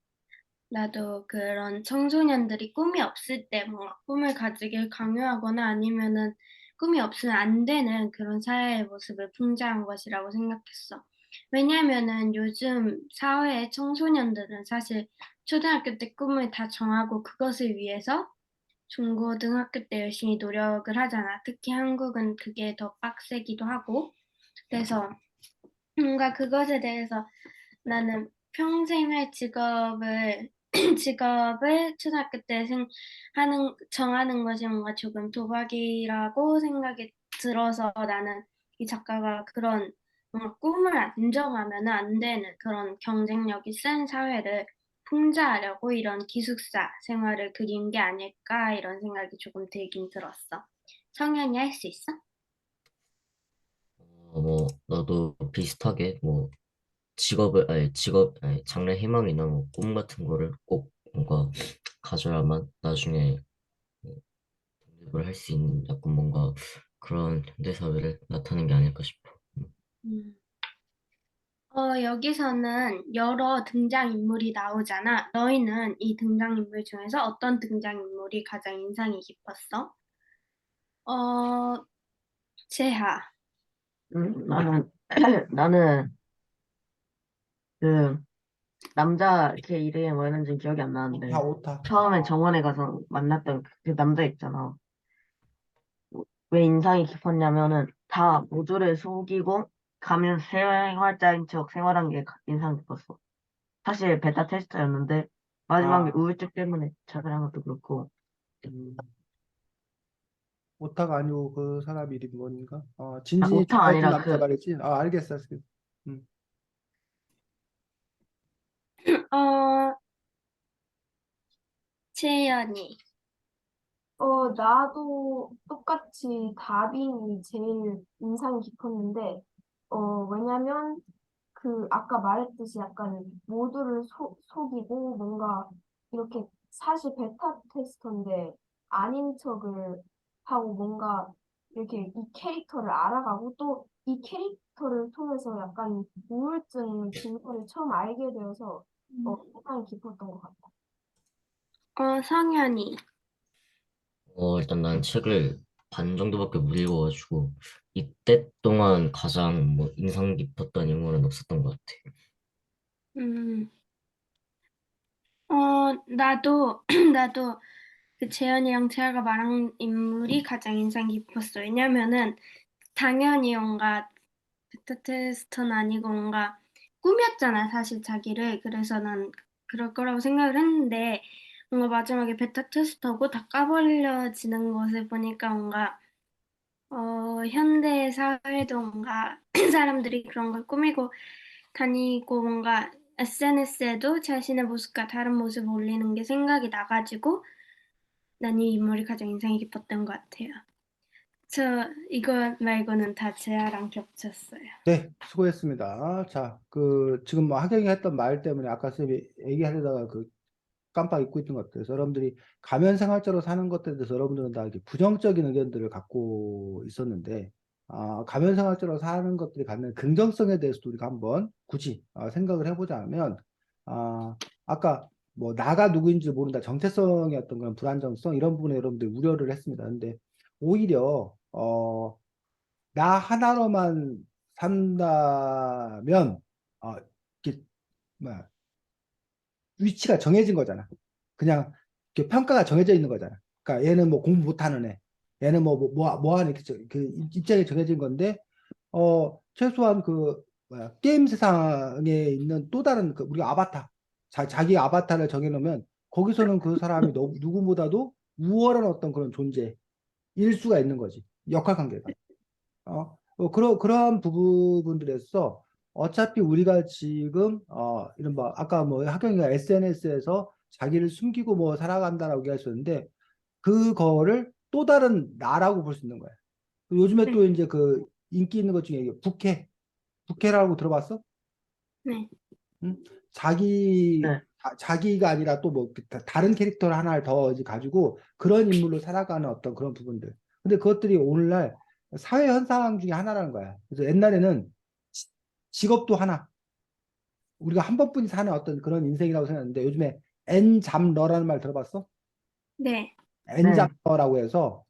나도 그런 청소년들이 꿈이 없을 때 뭔가 꿈을 가지길 강요하거나 아니면은 꿈이 없으면 안 되는 그런 사회의 모습을 풍자한 것이라고 생각했어. 왜냐면은 요즘 사회의 청소년들은 사실 초등학교 때 꿈을 다 정하고 그것을 위해서 중고등학교 때 열심히 노력을 하잖아. 특히 한국은 그게 더 빡세기도 하고. 그래서 뭔가 그것에 대해서 나는 평생 할 직업을 직업을 초등학교 때 정하는 것이 뭔가 조금 도박이라고 생각이 들어서 나는 이 작가가 그런 뭔가 꿈을 안 정하면 안 되는 그런 경쟁력이 센 사회를 풍자하려고 이런 기숙사 생활을 그린 게 아닐까 이런 생각이 조금 들긴 들었어. 성현이 할 수 있어? 뭐 나도 비슷하게 뭐 장래 희망이나 뭐 꿈 같은 거를 꼭 뭔가 가져야만 나중에 독립을 할 수 있는 약간 뭔가 그런 현대사회를 나타내는 게 아닐까 싶어. 음. 여기서는 여러 등장인물이 나오잖아. 너희는 이 등장인물 중에서 어떤 등장인물이 가장 인상이 깊었어? 어, 재하. 나는, 나는 그 남자 걔 이름이 뭐였는지 기억이 안 나는데 오타. 처음에 정원에 가서 만났던 그 남자 있잖아. 왜 인상이 깊었냐면은 다 모두를 속이고 가면 생활자인 척 생활한 게 인상 깊었어. 사실 베타 테스트였는데 마지막에 아, 우울증 때문에 자살한 것도 그렇고. 음, 오타가 아니고 그 사람 이름이 뭔가? 아, 진진이 오타 좋아했던 아니라 남자 말이지? 알겠어, 알겠어. 음. 어, 채연이. 나도 똑같이 다빈이 제일 인상이 깊었는데, 왜냐면 아까 말했듯이 약간 모두를 속이고 뭔가 이렇게 사실 베타 테스터인데 아닌 척을 하고 뭔가 이렇게 이 캐릭터를 알아가고 또 이 캐릭터를 통해서 약간 우울증 증세를 처음 알게 되어서 인상이 깊었던 것 같아. 성현이. 일단 난 책을 반 정도밖에 못 읽어가지고 이때 동안 가장 뭐 인상 깊었던 인물은 없었던 것 같아. 음, 나도, 나도 그 재현이랑 재하가 말한 인물이 가장 인상 깊었어. 왜냐면은 당연히 뭔가 베타 테스트는 아니고 뭔가 꾸몄잖아, 사실 자기를. 그래서 난 그럴 거라고 생각을 했는데, 뭔가 마지막에 베타 테스트하고 다 까버려지는 것을 보니까 뭔가, 현대 사회도 뭔가 사람들이 그런 걸 꾸미고 다니고 뭔가 SNS에도 자신의 모습과 다른 모습을 올리는 게 생각이 나가지고 난 이 인물이 가장 인상이 깊었던 것 같아요. 이거 말고는 다 재아랑 겹쳤어요. 네, 수고했습니다. 자, 지금 뭐 하경이 했던 말 때문에 아까 쌤이 얘기하려다가 깜빡 잊고 있던 것 같아요. 여러분들이 가면 생활자로 사는 것에 대해서 여러분들은 다 이렇게 부정적인 의견들을 갖고 있었는데, 가면 생활자로 사는 것들이 갖는 긍정성에 대해서도 우리가 한번 굳이 생각을 해보자면, 아까 뭐 나가 누구인지 모른다, 정체성이 어떤 그런 불안정성 이런 부분에 여러분들 우려를 했습니다. 근데 오히려 나 하나로만 산다면 이렇게 뭐야, 위치가 정해진 거잖아. 그냥 이렇게 평가가 정해져 있는 거잖아. 그러니까 얘는 뭐 공부 못하는 애, 얘는 뭐 하는 그 입장이 정해진 건데, 최소한 게임 세상에 있는 또 다른 우리가 아바타, 자기 아바타를 정해놓으면 거기서는 그 사람이 누구보다도 우월한 어떤 그런 존재일 수가 있는 거지. 역할 관계가. 그러한 부분들에서 어차피 우리가 지금 이런 뭐 아까 뭐 학경이가 SNS에서 자기를 숨기고 뭐 살아간다라고 얘기하셨는데 그거를 또 다른 나라고 볼 수 있는 거야. 요즘에 또 네, 이제 그 인기 있는 것 중에 부캐라고 들어봤어? 네, 응? 네. 자기가 아니라 또 뭐 다른 캐릭터를 하나를 더 이제 가지고 그런 인물로 살아가는 어떤 그런 부분들. 근데 그것들이 오늘날 사회 현상 중에 하나라는 거야. 그래서 옛날에는 지- 직업도 하나, 우리가 한 번뿐이 사는 어떤 그런 인생이라고 생각했는데 요즘에 엔잡러라는 말 들어봤어? 네, 네. 엔잡러라고 해서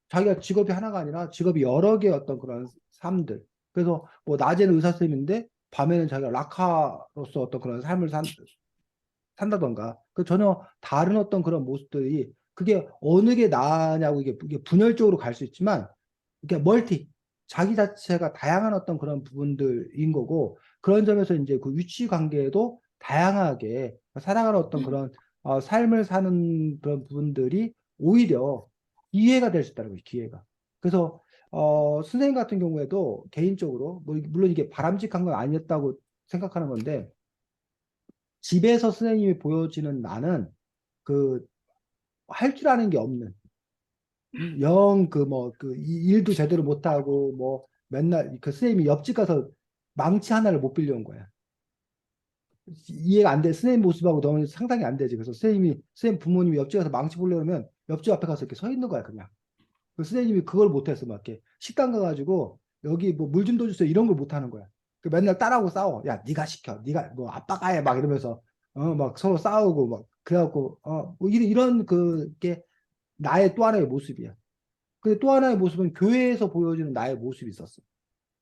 자기가 직업이 하나가 아니라 직업이 여러 개의 어떤 그런 삶들. 그래서 뭐 낮에는 의사 선생님인데 밤에는 자기가 락커로서 어떤 그런 삶을 산다던가 그 전혀 다른 어떤 그런 모습들이 그게 어느 게 나냐고 이게 분열적으로 갈 수 있지만 이게 자기 자체가 다양한 어떤 그런 부분들인 거고 그런 점에서 이제 그 위치 관계에도 다양하게 살아가는 어떤 그런 삶을 사는 그런 부분들이 오히려 기회가 될 수 있다는 거죠. 기회가. 그래서 선생님 같은 경우에도 개인적으로 뭐 물론 이게 바람직한 건 아니었다고 생각하는 건데 집에서 선생님이 보여지는 나는 그 할 줄 아는 게 없는 영 그 뭐 그 일도 제대로 못하고 뭐 맨날 그 선생님이 옆집 가서 망치 하나를 못 빌려온 거야. 이해가 안 돼. 선생님 모습하고 너무 상당히 안 되지. 그래서 선생님 부모님이 옆집 가서 망치 보려면 옆집 앞에 가서 이렇게 서 있는 거야, 그냥. 그 선생님이 그걸 못했어, 막 이렇게. 식당 가가지고 여기 뭐 물 좀 더 주세요. 이런 걸 못하는 거야. 그 맨날 딸하고 싸워. 야, 네가 시켜. 네가 뭐 아빠가 해. 막 이러면서 막 서로 싸우고 막 그래갖고 뭐 이런 그게 나의 또 하나의 모습이야. 근데 또 하나의 모습은 교회에서 보여주는 나의 모습이 있었어.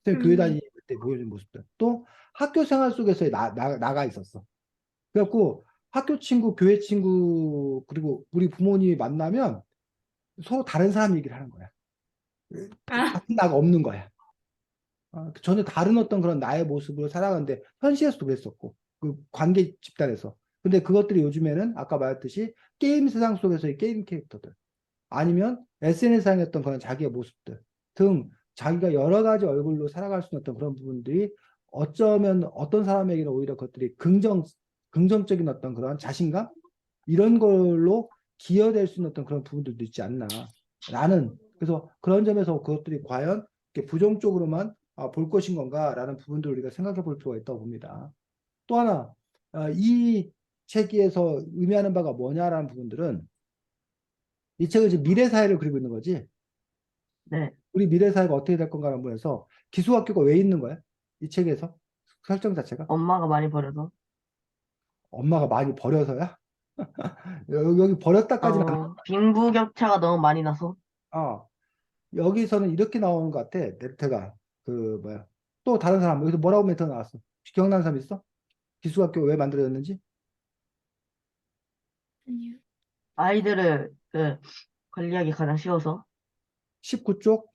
선생님 교회 네. 다닐 때 보여주는 모습들. 또 학교 생활 속에서의 나가 있었어. 그래갖고 학교 친구, 교회 친구, 그리고 우리 부모님이 만나면 서로 다른 사람 얘기를 하는 거야. 아, 같은 나가 없는 거야. 전혀 다른 어떤 그런 나의 모습으로 살아가는데 현실에서도 그랬었고 그 관계 집단에서. 근데 그것들이 요즘에는 아까 말했듯이 게임 세상 속에서의 게임 캐릭터들 아니면 SNS상의 어떤 그런 자기의 모습들 등 자기가 여러 가지 얼굴로 살아갈 수 있는 어떤 그런 부분들이 어쩌면 어떤 사람에게는 오히려 그것들이 긍정적인 어떤 그런 자신감 이런 걸로 기여될 수 있는 어떤 그런 부분들도 있지 않나 라는 그래서 그런 점에서 그것들이 과연 이렇게 부정적으로만 볼 것인 건가라는 부분들을 우리가 생각해 볼 필요가 있다고 봅니다. 또 하나 이 책에서 의미하는 바가 뭐냐라는 부분들은 이 책은 지금 미래 사회를 그리고 있는 거지. 네. 우리 미래 사회가 어떻게 될 건가라는 부분에서 기수학교가 왜 있는 거야? 이 책에서 설정 자체가 엄마가 많이 버려서. 엄마가 많이 버려서야? 여기 버렸다까지는 안 빈부격차가 너무 많이 나서. 어, 여기서는 이렇게 나오는 것 같아. 멘트가 그 뭐야? 또 다른 사람 여기서 뭐라고 멘트 나왔어? 혹시 기억나는 사람 있어? 기수학교 왜 만들어졌는지? 아니요. 아이들을 관리하기 가장 쉬워서. 19쪽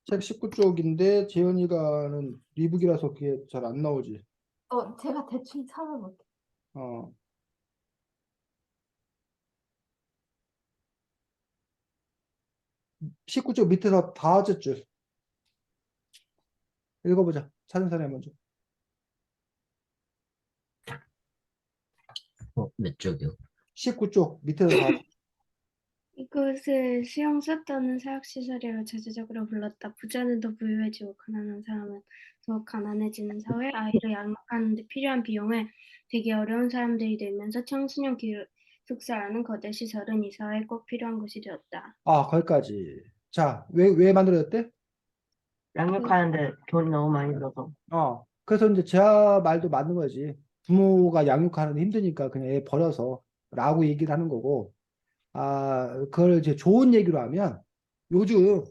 책 19쪽인데 재현이가는 리북이라서 그게 잘 안 나오지. 제가 대충 찾아볼게요. 어, 19쪽 밑에서 다섯째 줄 읽어보자. 찾은 사람이 먼저. 몇 쪽이요? 19쪽 밑에서 다 이것을 수용 썼다는 사학시설이라고 자체적으로 불렀다. 부자는 더 부유해지고 가난한 사람은 더 가난해지는 사회, 아이를 양육하는 데 필요한 비용을 되게 어려운 사람들이 내면서 청소년 기숙사라는 거대 시설은 이 사회에 꼭 필요한 것이 되었다. 거기까지. 자, 왜 만들어졌대? 그, 양육하는데 돈이 너무 많이 들어서. 그래서 이제 제아 말도 맞는 거지. 부모가 양육하는 데 힘드니까 그냥 애 버려서 라고 얘기를 하는 거고, 그걸 이제 좋은 얘기로 하면 요즘,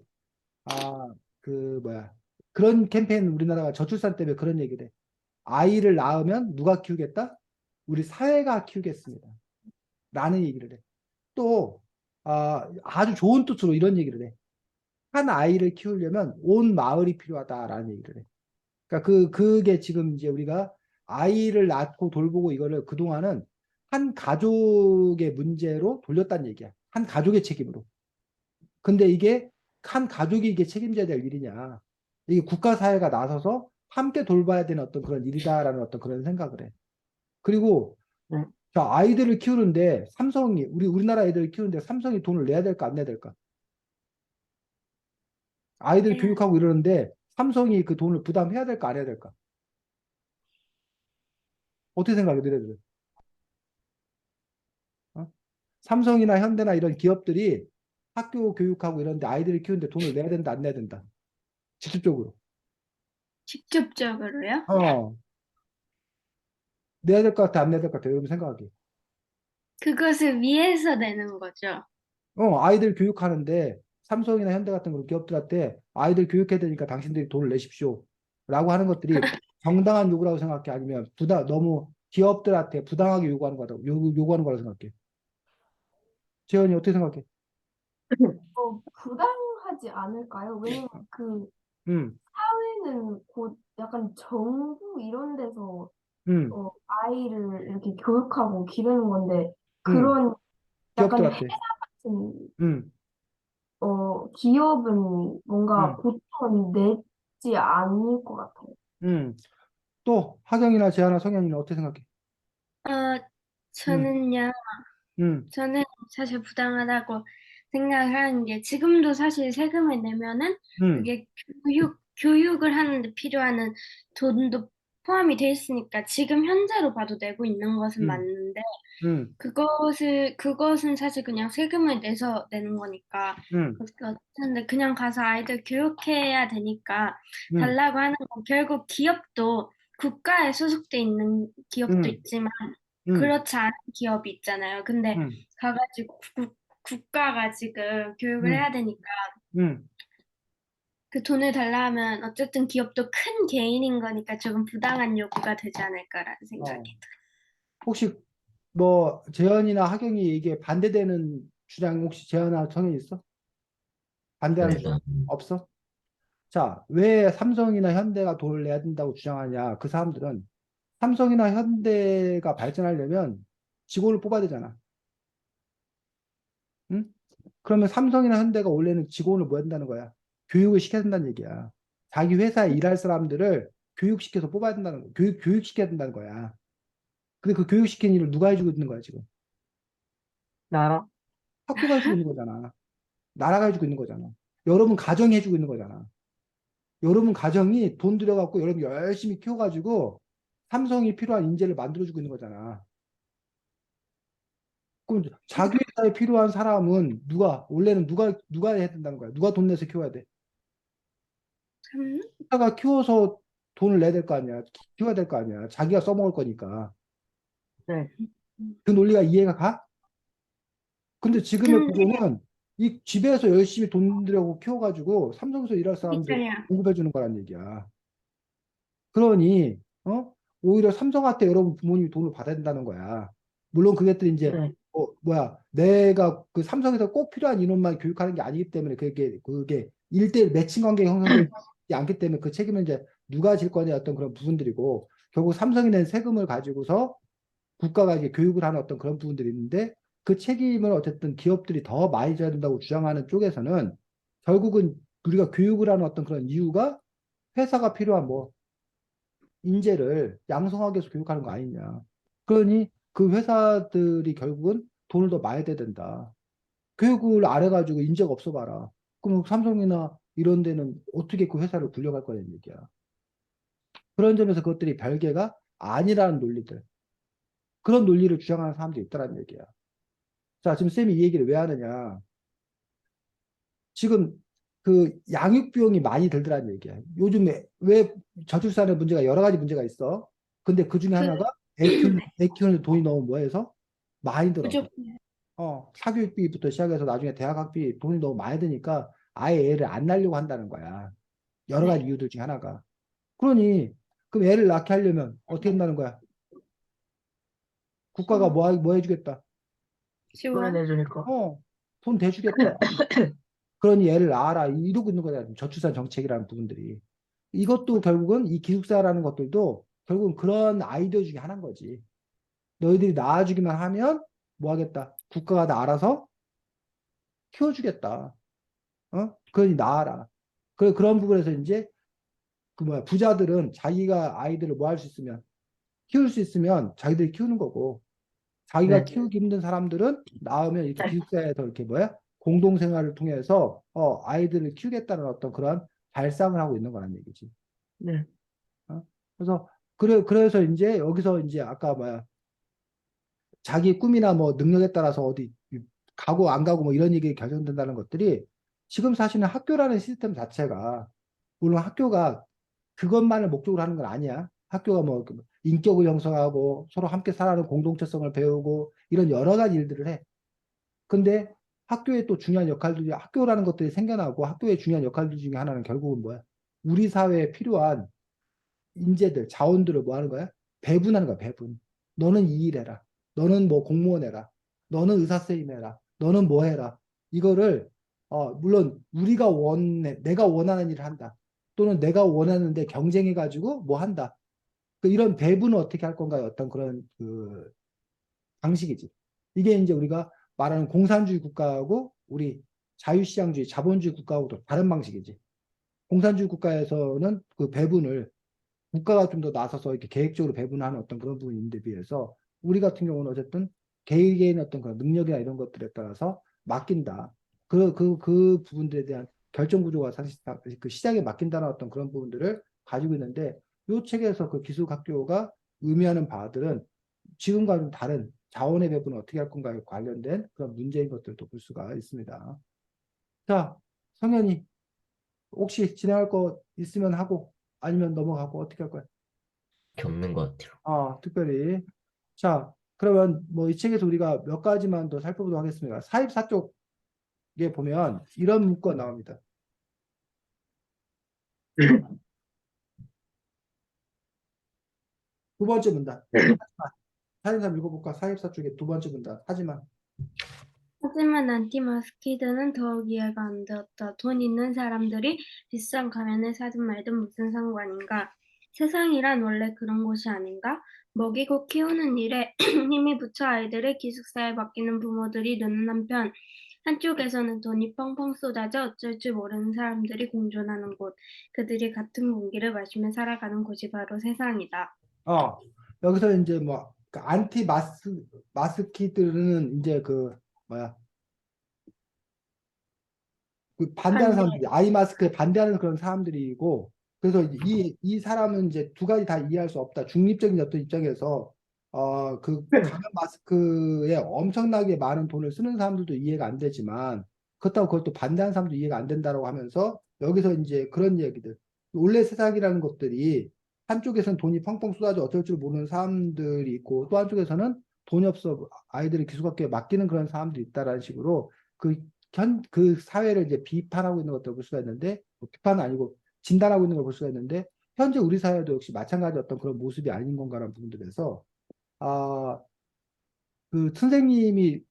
뭐야. 그런 캠페인 우리나라가 저출산 때문에 그런 얘기를 해. 아이를 낳으면 누가 키우겠다? 우리 사회가 키우겠습니다. 라는 얘기를 해. 또, 아주 좋은 뜻으로 이런 얘기를 해. 한 아이를 키우려면 온 마을이 필요하다라는 얘기를 해. 그러니까 그게 지금 이제 우리가 아이를 낳고 돌보고 이거를 그동안은 한 가족의 문제로 돌렸다는 얘기야. 한 가족의 책임으로. 근데 이게 한 가족이 이게 책임져야 될 일이냐. 이게 국가 사회가 나서서 함께 돌봐야 되는 어떤 그런 일이다라는 어떤 그런 생각을 해. 그리고 네. 자, 아이들을 키우는데 삼성이 우리나라 아이들을 키우는데 삼성이 돈을 내야 될까 안 내야 될까? 아이들 네. 교육하고 이러는데 삼성이 그 돈을 부담해야 될까 안 해야 될까? 어떻게 생각해, 너희들은? 어? 삼성이나 현대나 이런 기업들이 학교 교육하고 이런데 아이들을 키우는데 돈을 내야 된다 안 내야 된다? 직접적으로. 직접적으로요? 어, 내야 될 것 같아 안 내야 될 것 같아? 여러분 생각하기. 그것을 위해서 내는 거죠. 아이들 교육하는데 삼성이나 현대 같은 그런 기업들한테 아이들 교육해야 되니까 당신들이 돈을 내십시오. 라고 하는 것들이 정당한 요구라고 생각해? 아니면 너무 기업들한테 부당하게 요구하는 거라고, 요구하는 거라고 생각해? 재현이 어떻게 생각해? 부당하지 않을까요? 왜냐면 그 음, 사회는 곧 약간 정부 이런 데서 음, 아이를 이렇게 교육하고 기르는 건데 음. 그런 약간 회사 기업들한테. 같은 음, 기업은 뭔가 음, 보통은 내지 않을 것 같아요. 음. 또 하경이나 재하나 성현이는 어떻게 생각해? 어, 음, 저는요, 음, 저는 사실 부당하다고 생각을 하는 게 지금도 사실 세금을 내면은 음, 그게 교육을 하는데 필요한 돈도 포함이 돼 있으니까 지금 현재로 봐도 내고 있는 것은 음, 맞는데 음, 그것은 사실 그냥 세금을 내서 내는 거니까. 음, 근데 그냥 가서 아이들 교육해야 되니까 음, 달라고 하는 건 결국 기업도 국가에 소속돼 있는 기업도 음, 있지만 음, 그렇지 않은 기업이 있잖아요. 근데 음, 가가지고 국가가 지금 교육을 음, 해야 되니까 음. 그 돈을 달라 하면 어쨌든 기업도 큰 개인인 거니까 조금 부당한 요구가 되지 않을까라는 어. 생각이 혹시 뭐 재현이나 하경이 이게 반대되는 주장 혹시 재현아 성현이 있어? 반대하는 주장 아닙니다. 없어? 자, 왜 삼성이나 현대가 돈을 내야 된다고 주장하냐? 그 사람들은 삼성이나 현대가 발전하려면 직원을 뽑아야 되잖아. 응? 그러면 삼성이나 현대가 원래는 직원을 뭐 한다는 거야? 교육을 시켜야 된다는 얘기야. 자기 회사에 일할 사람들을 교육시켜서 뽑아야 된다는 거야. 교육시켜야 된다는 거야. 근데 그 교육시키는 일을 누가 해주고 있는 거야, 지금? 나라? 학교가 해주고 있는 거잖아. 나라가 해주고 있는 거잖아. 여러분 가정이 해주고 있는 거잖아. 여러분 가정이 돈 들여갖고 여러분 열심히 키워가지고 삼성이 필요한 인재를 만들어주고 있는 거잖아. 그럼 자기 회사에 필요한 사람은 원래는 누가 해야 된다는 거야? 누가 돈 내서 키워야 돼? 참, 회사가 키워서 돈을 내야 될 거 아니야. 키워야 될 거 아니야. 자기가 써먹을 거니까. 네. 그 논리가 이해가 가? 근데 지금의 근데 구조는 이 집에서 열심히 돈 들여고 키워가지고 삼성에서 일할 사람들 있어요. 공급해 주는 거란 얘기야. 그러니 오히려 삼성한테 여러분 부모님이 돈을 받아야 된다는 거야. 물론 그게 또 이제 네. 내가 그 삼성에서 꼭 필요한 인원만 교육하는 게 아니기 때문에 그게 1대1 매칭 관계가 형성되지 않기 때문에 그 책임은 이제 누가 질 거냐 어떤 그런 부분들이고 결국 삼성이 낸 세금을 가지고서 국가가 이제 교육을 하는 어떤 그런 부분들이 있는데 그 책임을 어쨌든 기업들이 더 많이 져야 된다고 주장하는 쪽에서는 결국은 우리가 교육을 하는 어떤 그런 이유가 회사가 필요한 뭐 인재를 양성하기 위해서 교육하는 거 아니냐. 그러니 그 회사들이 결국은 돈을 더 많이 대야 된다. 교육을 안 해가지고 인재가 없어 봐라. 그럼 삼성이나 이런 데는 어떻게 그 회사를 굴려갈 거냐는 얘기야. 그런 점에서 그것들이 별개가 아니라는 논리들. 그런 논리를 주장하는 사람들이 있다는 얘기야. 자, 지금 쌤이 이 얘기를 왜 하느냐. 지금 그 양육 비용이 많이 들더라는 얘기야. 요즘에 왜 저출산의 문제가 여러 가지 문제가 있어. 근데 그 중에 그 하나가 애 키우는 돈이 너무 뭐해서 많이 들어. 부족 사교육비부터 시작해서 나중에 대학 학비 돈이 너무 많이 드니까 아예 애를 안 낳으려고 한다는 거야. 여러 가지 네. 이유들 중에 하나가. 그러니 그럼 애를 낳게 하려면 어떻게 한다는 거야? 국가가 뭐 해주겠다. 돈을 지원 내주니까. 돈 대주겠다. 그러니 애를 낳아라. 이러고 있는 거야. 저출산 정책이라는 부분들이. 이것도 결국은 이 기숙사라는 것들도 결국은 그런 아이디어 중에 하나인 거지. 너희들이 낳아주기만 하면 뭐 하겠다. 국가가 다 알아서 키워주겠다. 그러니 나아라. 그런 부분에서 이제 그 뭐야 부자들은 자기가 아이들을 뭐 할 수 있으면 키울 수 있으면 자기들이 키우는 거고 자기가 네. 키우기 힘든 사람들은 낳으면 이렇게 기숙사에서 이렇게 뭐야 공동생활을 통해서 아이들을 키우겠다는 어떤 그런 발상을 하고 있는 거란 얘기지. 네. 어? 그래서 그래서 이제 여기서 이제 아까 뭐야 자기 꿈이나 뭐 능력에 따라서 어디 가고 안 가고 뭐 이런 얘기 결정된다는 것들이 지금 사실은 학교라는 시스템 자체가 물론 학교가 그것만을 목적으로 하는 건 아니야. 학교가 뭐 인격을 형성하고 서로 함께 살아가는 공동체성을 배우고 이런 여러 가지 일들을 해. 근데 학교에 또 중요한 역할들이 학교라는 것들이 생겨나고 학교의 중요한 역할들 중에 하나는 결국은 뭐야? 우리 사회에 필요한 인재들, 자원들을 뭐 하는 거야? 배분하는 거야, 배분. 너는 이 일 해라. 너는 뭐 공무원 해라. 너는 의사 선생님 해라. 너는 뭐 해라. 이거를 물론 우리가 내가 원하는 일을 한다. 또는 내가 원하는데 경쟁해 가지고 뭐 한다. 이런 배분을 어떻게 할 건가요? 어떤 그런 그 방식이지. 이게 이제 우리가 말하는 공산주의 국가하고 우리 자유시장주의, 자본주의 국가하고도 다른 방식이지. 공산주의 국가에서는 그 배분을 국가가 좀 더 나서서 이렇게 계획적으로 배분하는 어떤 그런 부분인데 비해서 우리 같은 경우는 어쨌든 개개인의 어떤 그런 능력이나 이런 것들에 따라서 맡긴다. 그 부분들에 대한 결정 구조가 사실 그 시장에 맡긴다는 어떤 그런 부분들을 가지고 있는데 이 책에서 그 기술학교가 의미하는 바들은 지금과 좀 다른 자원의 배분을 어떻게 할 건가에 관련된 그런 문제인 것들도 볼 수가 있습니다. 자, 성현이 혹시 진행할 거 있으면 하고 아니면 넘어가고 어떻게 할 거야? 없는 것 같아요. 특별히. 자, 그러면 뭐 이 책에서 우리가 몇 가지만 더 살펴보도록 하겠습니다. 사입사 쪽에 보면 이런 문구가 나옵니다. 두 번째 문단. 사입사 읽어볼까? 사입사 쪽에 두 번째 문단. 하지만 안티마스키드는 더욱 이해가 안 되었다. 돈 있는 사람들이 비싼 가면을 사든 말든 무슨 상관인가? 세상이란 원래 그런 곳이 아닌가? 먹이고 키우는 일에 힘이 붙여 아이들을 기숙사에 맡기는 부모들이 느는 한쪽에서는 돈이 펑펑 쏟아져 어쩔 줄 모르는 사람들이 공존하는 곳, 그들이 같은 공기를 마시며 살아가는 곳이 바로 세상이다. 어, 여기서 이제 뭐, 그 안티 마스키들은 이제 그, 뭐야, 그 반대하는 반대. 사람들이, 아이 마스크에 반대하는 그런 사람들이고, 그래서 이 사람은 이제 두 가지 다 이해할 수 없다. 중립적인 어떤 입장에서, 그 가면 마스크에 엄청나게 많은 돈을 쓰는 사람들도 이해가 안 되지만, 그렇다고 그걸 또 반대하는 사람도 이해가 안 된다라고 하면서, 여기서 이제 그런 얘기들, 원래 세상이라는 것들이 한쪽에서는 돈이 펑펑 쏟아져 어쩔 줄 모르는 사람들이 있고, 또 한쪽에서는 돈이 없어 아이들을 기숙학교에 맡기는 그런 사람들이 있다라는 식으로 그 그 사회를 이제 비판하고 있는 것도 볼 수가 있는데, 뭐 비판은 아니고 진단하고 있는 걸 볼 수가 있는데, 현재 우리 사회도 역시 마찬가지 어떤 그런 모습이 아닌 건가라는 부분들에서, 아, 그 선생님이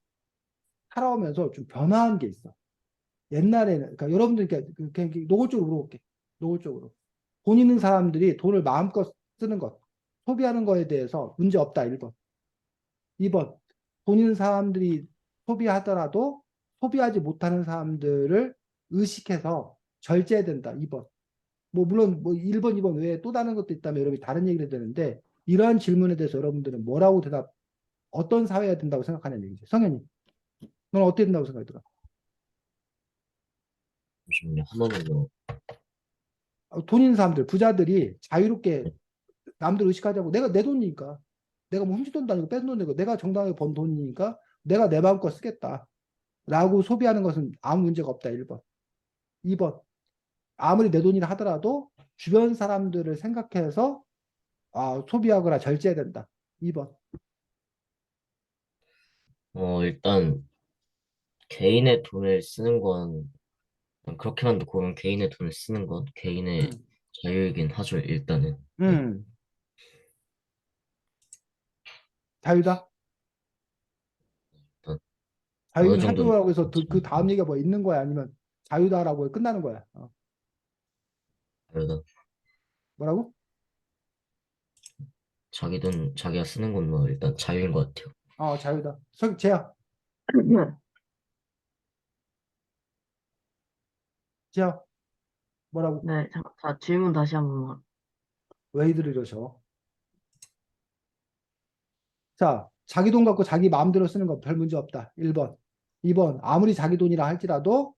살아오면서 좀 변화한 게 있어. 옛날에는, 그러니까 여러분들, 그냥 노골적으로 물어볼게. 노골적으로. 돈 있는 사람들이 돈을 마음껏 쓰는 것, 소비하는 거에 대해서 문제 없다, 1번. 2번, 돈 있는 사람들이 소비하더라도 소비하지 못하는 사람들을 의식해서 절제해야 된다. 2번. 뭐 물론 뭐 1번, 2번 외에 또 다른 것도 있다면 여러분이 다른 얘기를 해야 되는데 이러한 질문에 대해서 여러분들은 뭐라고 어떤 사회가 된다고 생각하냐는 얘기죠. 성현이. 넌 어떻게 된다고 생각이 들어? 잠시만요. 한 번만요. 돈 있는 사람들, 부자들이 자유롭게 남들 의식하자고 내가 내 돈이니까 내가 뭐 훔친 돈도 아니고 뺏은 돈도 아니고 내가 정당하게 번 돈이니까 내가 내 마음껏 쓰겠다. 라고 소비하는 것은 아무 문제가 없다. 1번. 2번. 아무리 내 돈이라 하더라도 주변 사람들을 생각해서 소비하거나 절제해야 된다. 2번. 일단 개인의 돈을 쓰는 건 그렇게만 놓고 보면 개인의 돈을 쓰는 건 개인의 음. 자유이긴 하죠. 일단은. 네. 음. 자유다. 일단 어느 자유는 정도는 사교라고 해서 그 자유- 다음 얘기가 뭐 있는 거야? 아니면 자유다라고 끝나는 거야? 자유다. 뭐라고? 자기 돈 자기가 쓰는 건 뭐 일단 자유인 것 같아요. 자유다. 재야. 자, 뭐라고? 네, 자, 질문 다시 한 번만. 웨이드를 이러셔. 자, 자기 돈 갖고 자기 마음대로 쓰는 거 별 문제 없다. 1번. 2번. 아무리 자기 돈이라 할지라도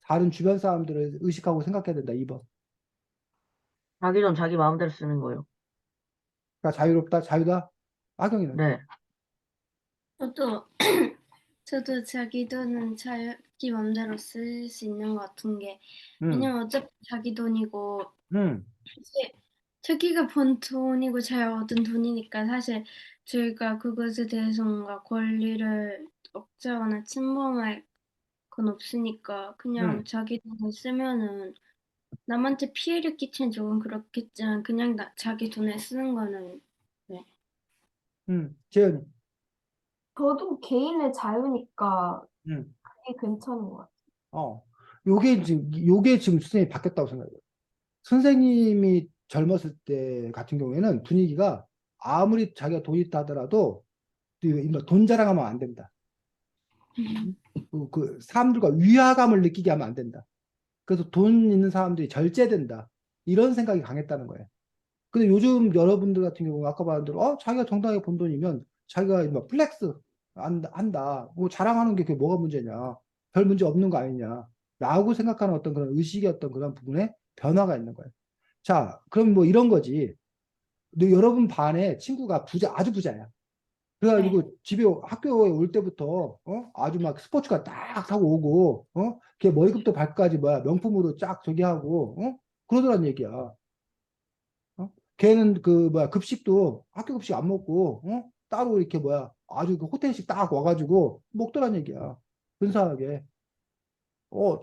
다른 주변 사람들을 의식하고 생각해야 된다. 2번. 자기 돈 자기 마음대로 쓰는 거예요. 그러니까 자유롭다. 자유다. 하경이는. 네, 저도 저도 자기 돈은 자기 맘대로 쓸 수 있는 것 같은 게 응, 왜냐면 어차피 자기 돈이고 응, 사실 자기가 번 돈이고 잘 얻은 돈이니까 사실 저희가 그것에 대해서 뭔가 권리를 억제하거나 침범할 건 없으니까 그냥 응, 자기 돈을 쓰면은 남한테 피해를 끼치는 쪽은 그렇겠지만 그냥 자기 돈을 쓰는 거는 네. 응. 재현이. 저도 개인의 자유니까 응. 그게 괜찮은 것 같아요. 요게 지금 선생님이 바뀌었다고 생각해요. 선생님이 젊었을 때 같은 경우에는 분위기가 아무리 자기가 돈 있다 하더라도 돈 자랑하면 안 된다. 그 사람들과 위화감을 느끼게 하면 안 된다. 그래서 돈 있는 사람들이 절제된다. 이런 생각이 강했다는 거예요. 근데 요즘 여러분들 같은 경우 아까 말한 대로 자기가 정당하게 번 돈이면 자기가 막 플렉스 한다. 뭐 자랑하는 게 그게 뭐가 문제냐. 별 문제 없는 거 아니냐. 라고 생각하는 어떤 그런 의식의 어떤 그런 부분에 변화가 있는 거예요. 자, 그럼 뭐 이런 거지. 근데 여러분 반에 친구가 아주 부자야. 네. 그래가지고 집에 학교에 올 때부터 아주 막 스포츠카 딱 타고 오고 걔 머리부터 발까지 뭐야 명품으로 쫙 저기 하고 그러더란 얘기야. 걔는 그 뭐야 급식도 학교 급식 안 먹고 따로 이렇게 뭐야 아주 그 호텔식 딱 와가지고 먹더란 얘기야. 근사하게.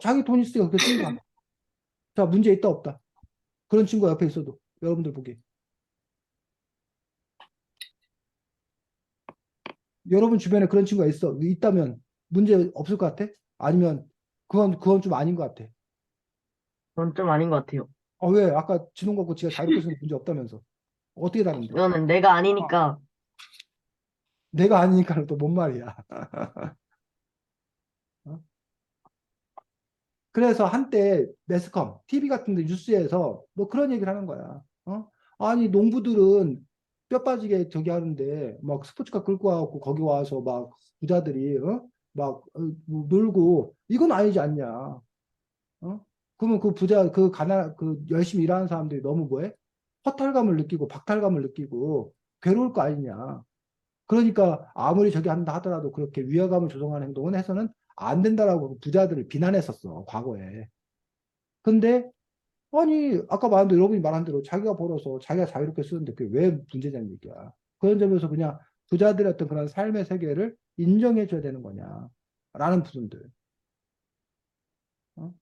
자기 돈 있으니까 그렇게 쓴다. 자, 문제 있다 없다. 그런 친구가 옆에 있어도 여러분들 보기. 여러분 주변에 그런 친구가 있다면 문제 없을 것 같아? 아니면 그건 좀 아닌 것 같아. 그건 좀 아닌 것 같아요. 왜? 아까 지동 갖고 지가 자유롭게 쓰는 문제 없다면서. 어떻게 다른데? 이거는 내가 어, 아니니까 내가 아니니까는 또 뭔 말이야. 어? 그래서 한때 매스컴, TV 같은 데 뉴스에서 뭐 그런 얘기를 하는 거야. 아니, 농부들은 뼈 빠지게 저기 하는데 막 스포츠카 끌고 와갖고 거기 와서 막 부자들이 뭐 놀고 이건 아니지 않냐. 그러면 그 부자, 그 열심히 일하는 사람들이 너무 뭐해? 허탈감을 느끼고 박탈감을 느끼고 괴로울 거 아니냐. 그러니까 아무리 저기 한다 하더라도 그렇게 위화감을 조성하는 행동은 해서는 안 된다라고 부자들을 비난했었어, 과거에. 근데, 아니, 아까 말한 대로, 여러분이 말한 대로 자기가 벌어서 자기가 자유롭게 쓰는데 그게 왜 문제냐는 얘기야. 그런 점에서 그냥 부자들의 어떤 그런 삶의 세계를 인정해줘야 되는 거냐. 라는 부분들. 어?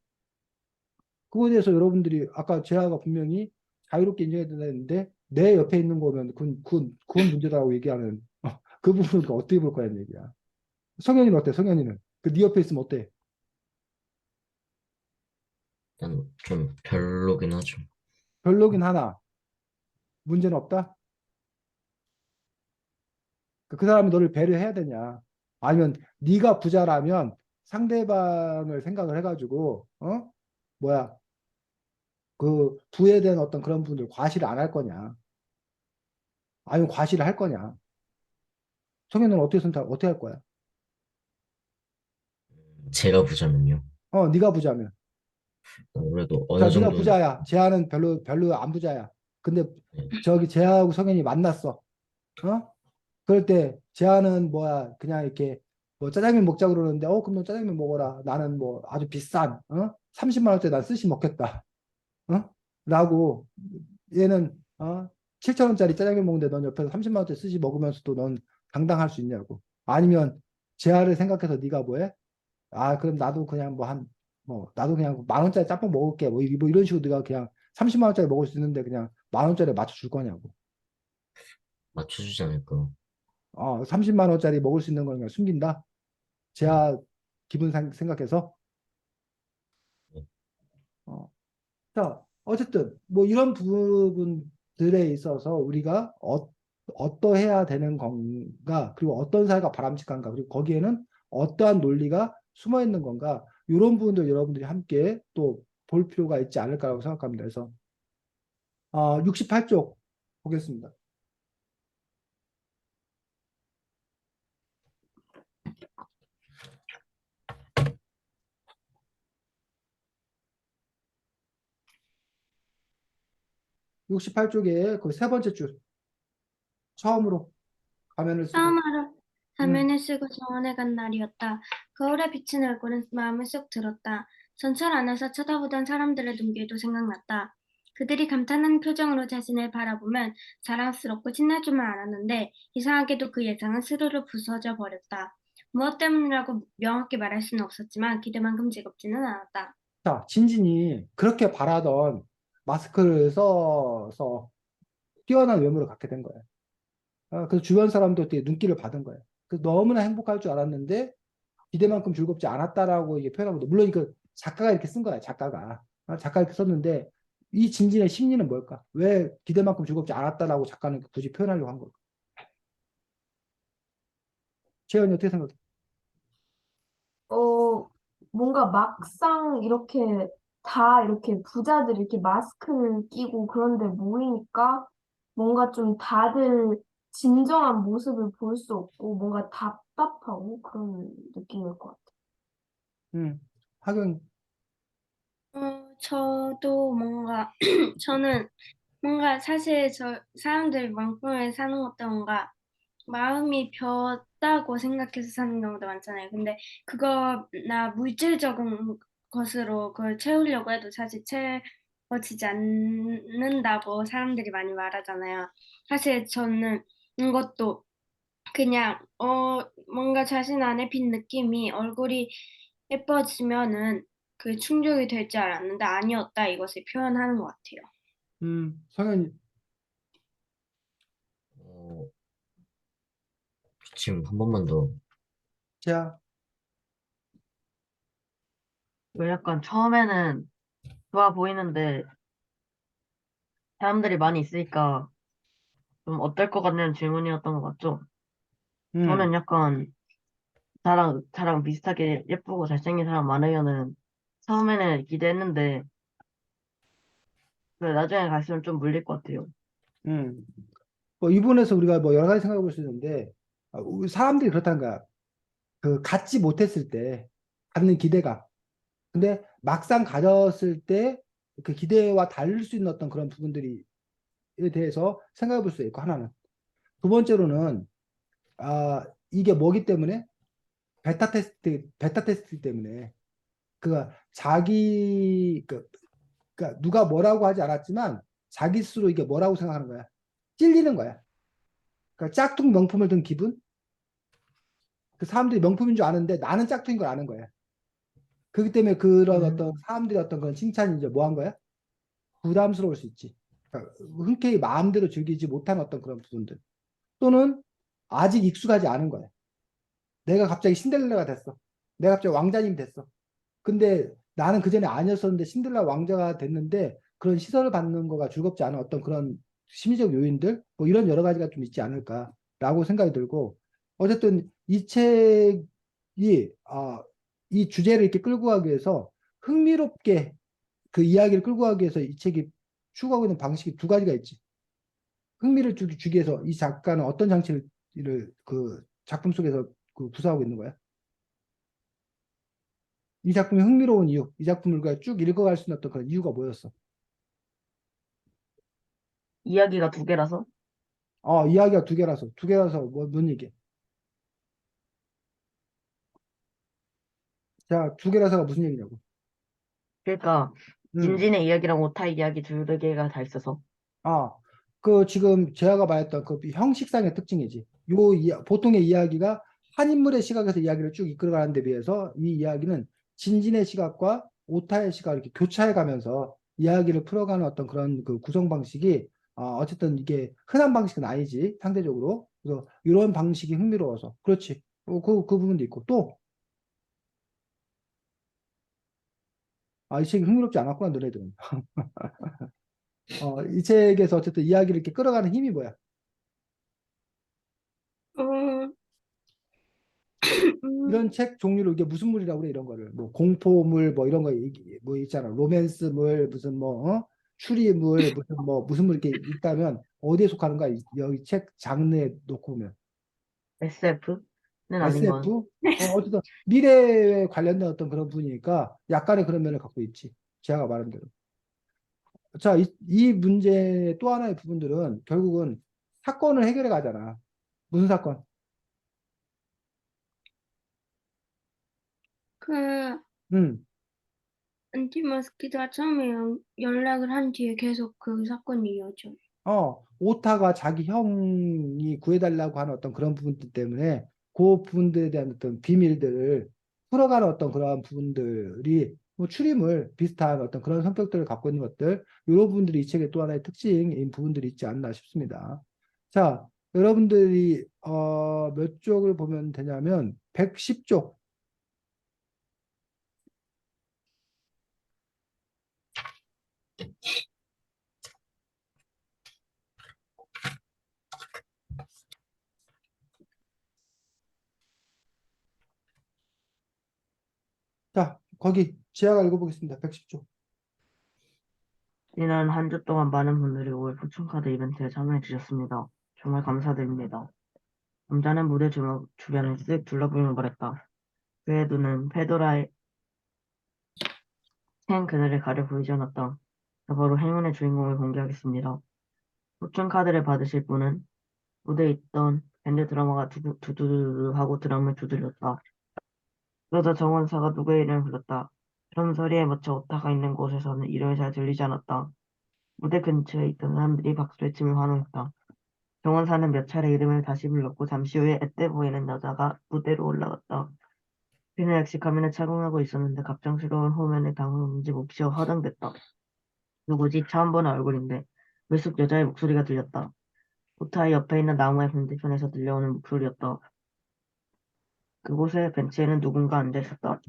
그거에 대해서 여러분들이 아까 재하가 분명히 자유롭게 인정해야 된다는데 내 옆에 있는 거면 그건 문제다라고 얘기하는 그 부분은 어떻게 볼 거냐는 얘기야. 성현이는 어때? 성현이는 그 네 옆에 있으면 어때? 일단 좀 별로긴 하죠. 별로긴 하나 문제는 없다. 그 사람이 너를 배려해야 되냐? 아니면 네가 부자라면 상대방을 생각을 해가지고 뭐야 그 부에 대한 어떤 그런 부분들 과시를 안 할 거냐? 아니면 과시를 할 거냐? 성현이는 어떻게 선택 어떻게 할 거야? 제가 부자면요. 네가 부자면. 그래도 자, 어느 네가 정도는 부자야. 재하는 별로 안 부자야. 근데 네, 저기 재하고 성현이 만났어. 어? 그럴 때 재하는 뭐야 그냥 이렇게 뭐 짜장면 먹자 그러는데 그럼 너 짜장면 먹어라. 나는 뭐 아주 비싼 30만 원짜리 난 스시 먹겠다. 라고 얘는 7천 원짜리 짜장면 먹는데 넌 옆에서 30만 원짜리 스시 먹으면서도 넌 당당할 수 있냐고. 아니면 재하를 생각해서 네가 뭐해? 그럼 나도 그냥 나도 그냥 만 원짜리 짬뽕 먹을게. 뭐 이런 식으로 네가 그냥 30만 원짜리 먹을 수 있는데 그냥 만 원짜리 맞춰줄 거냐고. 맞춰주지 않을까. 30만 원짜리 먹을 수 있는 걸 그냥 숨긴다. 네, 제가 기분 생각해서. 네. 어. 자, 어쨌든 뭐 이런 부분들에 있어서 우리가 어떠해야 되는 건가, 그리고 어떤 사회가 바람직한가, 그리고 거기에는 어떠한 논리가 숨어 있는 건가, 이런 부분들 여러분들이 함께 또 볼 필요가 있지 않을까라고 생각합니다. 그래서 68쪽 보겠습니다. 육십팔 쪽에 그 세 번째 줄 처음으로 가면을 쓰고 처음으로 음, 가면을 쓰고 정원에 간 날이었다. 거울에 비친 얼굴은 마음을 쏙 들었다. 전철 안에서 쳐다보던 사람들의 눈길도 생각났다. 그들이 감탄하는 표정으로 자신을 바라보면 자랑스럽고 신날 줄만 알았는데 이상하게도 그 예상은 스르르 부서져 버렸다. 무엇 때문이라고 명확히 말할 수는 없었지만 기대만큼 즐겁지는 않았다. 자, 진진이 그렇게 바라던 마스크를 써서 뛰어난 외모를 갖게 된 거예요. 그래서 주변 사람도 되게 눈길을 받은 거예요. 그래서 너무나 행복할 줄 알았는데 기대만큼 즐겁지 않았다라고 이게 표현하고 물론 그 작가가 이렇게 쓴 거야. 작가가 이렇게 썼는데 이 진진의 심리는 뭘까? 왜 기대만큼 즐겁지 않았다라고 작가는 굳이 표현하려고 한 걸까? 채연이 어떻게 생각해? 어, 뭔가 막상 다 이렇게 부자들 이렇게 마스크를 끼고 그런데 모이니까 뭔가 좀 다들 진정한 모습을 볼 수 없고 뭔가 답답하고 그런 느낌일 것 같아요. 하경 저도 뭔가, 저는 뭔가 사실 사람들이 명품에 사는 것도 뭔가 마음이 벼다고 생각해서 사는 경우도 많잖아요. 근데 그거나 물질적인 것으로 그걸 채우려고 해도 사실 채워지지 않는다고 사람들이 많이 말하잖아요. 사실 저는 이것도 그냥 뭔가 자신 안에 빈 느낌이 얼굴이 예뻐지면은 그 충족이 될 줄 알았는데 아니었다 이것을 표현하는 것 같아요. 성현이 어, 지금 한 번만 더. 자, 왜 약간 처음에는 좋아 보이는데 사람들이 많이 있으니까 좀 어떨 것 같냐는 질문이었던 것 같죠? 음, 저는 약간 저랑 비슷하게 예쁘고 잘생긴 사람 많으면은 처음에는 기대했는데 나중에 갈수록 좀 물릴 것 같아요. 음. 뭐 이 부분에서 우리가 뭐 여러 가지 생각해 볼 수 있는데 우리 사람들이 그렇다는 거야. 그 갖지 못했을 때 갖는 기대감. 근데 막상 가졌을 때 그 기대와 다를 수 있는 어떤 그런 부분들이 에 대해서 생각해 볼 수 있고 하나는 두 번째로는 이게 뭐기 때문에 베타 테스트 때문에 그 그러니까 누가 뭐라고 하지 않았지만 자기 스스로 이게 뭐라고 생각하는 거야. 찔리는 거야. 그러니까 짝퉁 명품을 든 기분. 그 사람들이 명품인 줄 아는데 나는 짝퉁인 걸 아는 거야. 그렇기 때문에 그런 어떤 음, 사람들의 어떤 그런 칭찬이 이제 뭐 한 거야? 부담스러울 수 있지. 그러니까 흔쾌히 마음대로 즐기지 못한 어떤 그런 부분들. 또는 아직 익숙하지 않은 거야. 내가 갑자기 신데렐라가 됐어. 내가 갑자기 왕자님이 됐어. 근데 나는 그전에 아니었었는데 신데렐라 왕자가 됐는데 그런 시선을 받는 거가 즐겁지 않은 어떤 그런 심리적 요인들 뭐 이런 여러 가지가 좀 있지 않을까라고 생각이 들고 어쨌든 이 책이 이 주제를 이렇게 끌고 가기 위해서 흥미롭게 그 이야기를 끌고 가기 위해서 이 책이 추구하고 있는 방식이 두 가지가 있지. 흥미를 주기 위해서 이 작가는 어떤 장치를 그 작품 속에서 그 구사하고 있는 거야? 이 작품이 흥미로운 이유, 이 작품을 우리가 쭉 읽어갈 수 있는 어떤 그런 이유가 뭐였어? 이야기가 두 개라서 이야기가 두 개라서 뭔 얘기야? 자, 두 개라서가 무슨 얘기냐고? 그러니까 음, 진진의 이야기랑 오타의 이야기 두 개가 다 있어서 아, 그 지금 제아가 말했던 그 형식상의 특징이지. 보통의 이야기가 한 인물의 시각에서 이야기를 쭉 이끌어가는 데 비해서 이 이야기는 진진의 시각과 오타의 시각을 이렇게 교차해 가면서 이야기를 풀어가는 어떤 그런 그 구성 방식이 어쨌든 이게 흔한 방식은 아니지 상대적으로. 그래서 이런 방식이 흥미로워서 그렇지. 그 부분도 있고 또 이 책이 흥미롭지 않았구나 너네들은. 이 책에서 어쨌든 이야기를 이렇게 끌어가는 힘이 뭐야? 음, 이런 책 종류를 이게 무슨 물이라고 그래 이런 거를 뭐 공포물 뭐 이런 거 뭐 있잖아 로맨스물 무슨 뭐 추리물 무슨 물 이렇게 있다면 어디에 속하는 거야 여기 책 장르에 놓고 보면 SF는 아닌 건. SF 어쨌든 미래에 관련된 어떤 그런 분이니까 약간의 그런 면을 갖고 있지 제가 말한 대로 자 이 문제 또 하나의 부분들은 결국은 사건을 해결해 가잖아 무슨 사건 그 음 안티머스키가 처음에 연락을 한 뒤에 계속 그 사건이 이어져. 오타가 자기 형이 구해달라고 하는 어떤 그런 부분들 때문에 그 부분들에 대한 어떤 비밀들을 풀어가는 어떤 그러한 부분들이 뭐 추리물 비슷한 어떤 그런 성격들을 갖고 있는 것들, 이런 부분들이 이 책의 또 하나의 특징인 부분들이 있지 않나 싶습니다. 자, 여러분들이 몇 쪽을 보면 되냐면 110쪽. 자, 거기 제가 읽어보겠습니다. 110쪽. 지난 한 주 동안 많은 분들이 5월 포춘카드 이벤트에 참여해 주셨습니다. 정말 감사드립니다. 남자는 무대 주변을 쓱 둘러보며 말했다. 그의 눈은 페도라의 생 그늘에 가려 보이지 않았다. 자, 바로 행운의 주인공을 공개하겠습니다. 포춘카드를 받으실 분은 무대에 있던 밴드 드러머가 두두두두 하고 드럼을 두드렸다. 그러자 정원사가 누구의 이름을 불렀다. 드럼 소리에 맞춰 오타가 있는 곳에서는 이름이 잘 들리지 않았다. 무대 근처에 있던 사람들이 박수를 치며 환호했다. 정원사는 몇 차례 이름을 다시 불렀고 잠시 후에 앳돼 보이는 여자가 무대로 올라갔다. 그는 역시 가면을 착용하고 있었는데 갑작스러운 호면에 당황했는지 몹시 화장됐다. 누구지? 처음 보는 얼굴인데 불쑥 여자의 목소리가 들렸다. 오타의 옆에 있는 나무의 반대편에서 들려오는 목소리였다. 그곳에 벤치에는 누군가 앉아 있었다.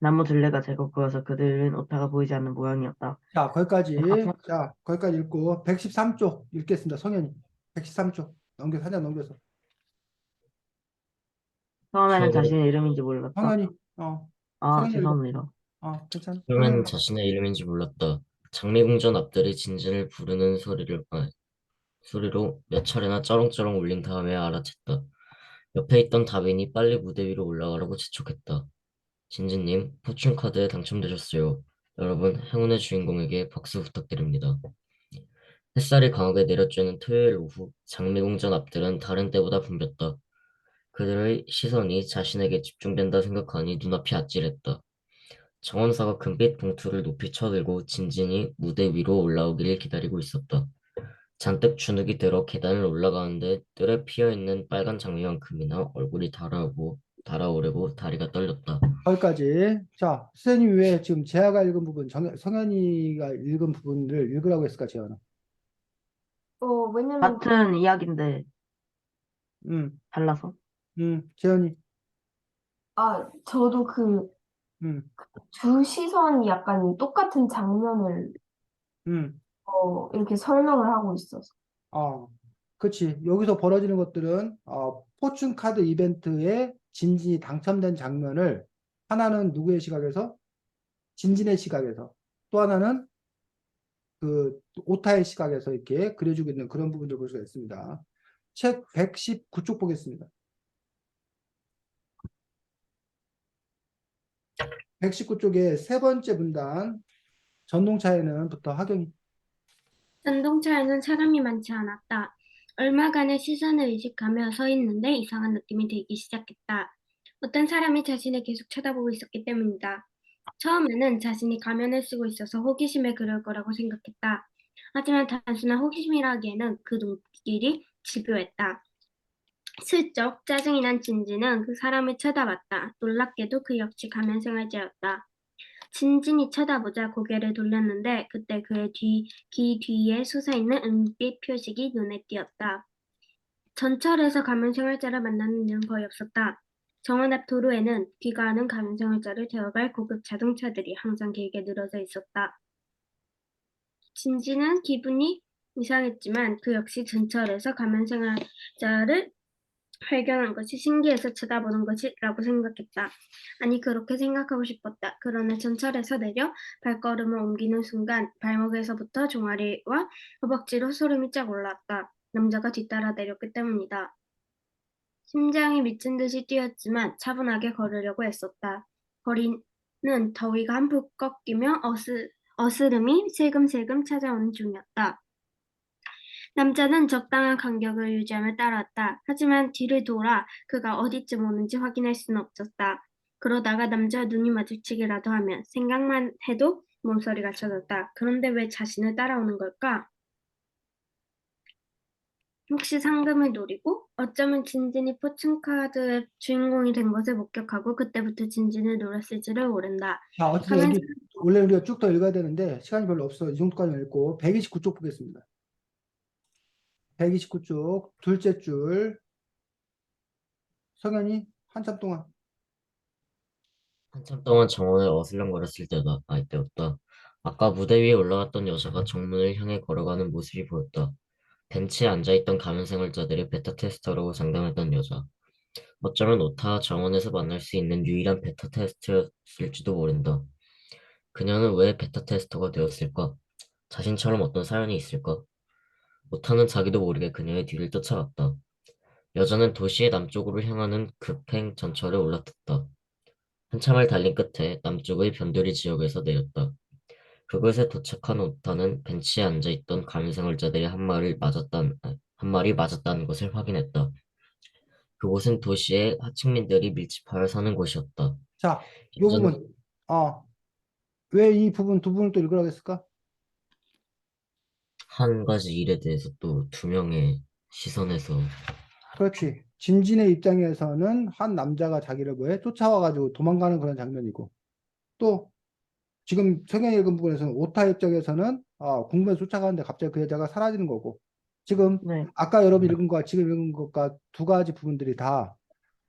나무 둘레가 제법 보여서 그들은 오타가 보이지 않는 모양이었다. 자, 거기까지. 가끔 자, 거기까지 읽고 113쪽 읽겠습니다. 성현이. 113쪽. 하나 넘겨서. 처음에는 처음에, 자신의 이름인지 몰랐다. 성현이. 아, 성현이 읽어. 죄송합니다. 괜찮아. 처음엔 자신의 이름인지 몰랐다. 장미궁전 앞들이 진진을 부르는 소리로 몇 차례나 쩌렁쩌렁 울린 다음에 알아챘다. 옆에 있던 다빈이 빨리 무대 위로 올라가라고 재촉했다. 진진님, 포춘카드에 당첨되셨어요. 여러분, 행운의 주인공에게 박수 부탁드립니다. 햇살이 강하게 내려쬐는 토요일 오후, 장미궁전 앞들은 다른 때보다 붐볐다. 그들의 시선이 자신에게 집중된다 생각하니 눈앞이 아찔했다. 정원사가 금빛 봉투를 높이 쳐들고 진진이 무대 위로 올라오기를 기다리고 있었다. 잔뜩 주눅이 들어 계단을 올라가는데 뜰에 피어있는 빨간 장미만큼이나 얼굴이 달아오르고 다리가 떨렸다. 거기까지. 자, 선생님이 왜 지금 재하가 읽은 부분, 성현이가 읽은 부분을 읽으라고 했을까, 재하나? 왜냐면 같은 이야기인데 음, 달라서. 재현이. 저도 그 음, 두 시선이 약간 똑같은 장면을 음. 이렇게 설명을 하고 있어서. 그치. 여기서 벌어지는 것들은, 포춘 카드 이벤트에 진진이 당첨된 장면을 하나는 누구의 시각에서? 진진의 시각에서. 또 하나는 그 오타의 시각에서 이렇게 그려주고 있는 그런 부분들 볼 수가 있습니다. 책 119쪽 보겠습니다. 119쪽의 세 번째 문단, 전동차에는부터 하경이. 전동차에는 사람이 많지 않았다. 얼마간의 시선을 의식하며 서 있는데 이상한 느낌이 들기 시작했다. 어떤 사람이 자신을 계속 쳐다보고 있었기 때문이다. 처음에는 자신이 가면을 쓰고 있어서 호기심에 그럴 거라고 생각했다. 하지만 단순한 호기심이라기에는 그 눈길이 집요했다. 슬쩍 짜증이 난 진지는 그 사람을 쳐다봤다. 놀랍게도 그 역시 가면 생활자였다. 진진이 쳐다보자 고개를 돌렸는데 그때 그의 귀 뒤에 솟아있는 은빛 표식이 눈에 띄었다. 전철에서 가면생활자를 만나는 일은 거의 없었다. 정원 앞 도로에는 귀가하는 가면생활자를 태워갈 고급 자동차들이 항상 길게 늘어져 있었다. 진지는 기분이 이상했지만 그 역시 전철에서 가면생활자를 발견한 것이 신기해서 쳐다보는 것이라고 생각했다. 아니, 그렇게 생각하고 싶었다. 그러나 전철에서 내려 발걸음을 옮기는 순간 발목에서부터 종아리와 허벅지로 소름이 쫙 올랐다. 남자가 뒤따라 내렸기 때문이다. 심장이 미친 듯이 뛰었지만 차분하게 걸으려고 애썼다. 거리는 더위가 한풀 꺾이며 어스름이 슬금슬금 찾아오는 중이었다. 남자는 적당한 간격을 유지하며 따라왔다. 하지만 뒤를 돌아 그가 어디쯤 오는지 확인할 수는 없었다. 그러다가 남자와 눈이 마주치기라도 하면 생각만 해도 몸서리가 쳐졌다. 그런데 왜 자신을 따라오는 걸까? 혹시 상금을 노리고 어쩌면 진진이 포춘카드의 주인공이 된 것을 목격하고 그때부터 진진을 노렸을지를 모른다. 자, 어쨌든 가면 여기 원래 우리가 쭉 더 읽어야 되는데 시간이 별로 없어. 이 정도까지 읽고 129쪽 보겠습니다. 129쪽 둘째 줄 성현이 한참 동안 한참 동안 정원을 어슬렁거렸을 때다. 이때였다. 아까 무대 위에 올라갔던 여자가 정문을 향해 걸어가는 모습이 보였다. 벤치에 앉아있던 가면생활자들의 베타 테스터로 장담했던 여자. 어쩌면 오타 정원에서 만날 수 있는 유일한 베타 테스트였을지도 모른다. 그녀는 왜 베타 테스터가 되었을까? 자신처럼 어떤 사연이 있을까? 오타는 자기도 모르게 그녀의 뒤를 쫓아갔다. 여자는 도시의 남쪽으로 향하는 급행 전철에 올라탔다. 한참을 달린 끝에 남쪽의 변두리 지역에서 내렸다. 그곳에 도착한 오타는 벤치에 앉아있던 가면생활자들의 한 마리 맞았다는 것을 확인했다. 그곳은 도시의 하층민들이 밀집하여 사는 곳이었다. 자, 요 여자는 부분 왜 이 부분 두 부분을 또 읽으라고 했을까? 한 가지 일에 대해서 또 두 명의 시선에서 그렇지. 진진의 입장에서는 한 남자가 자기를 뭐해? 쫓아와가지고 도망가는 그런 장면이고 또 지금 성경 읽은 부분에서는 오타 입장에서는 공무원 쫓아가는데 갑자기 그 여자가 사라지는 거고 지금 네, 아까 여러분 읽은 것과 지금 읽은 것과 두 가지 부분들이 다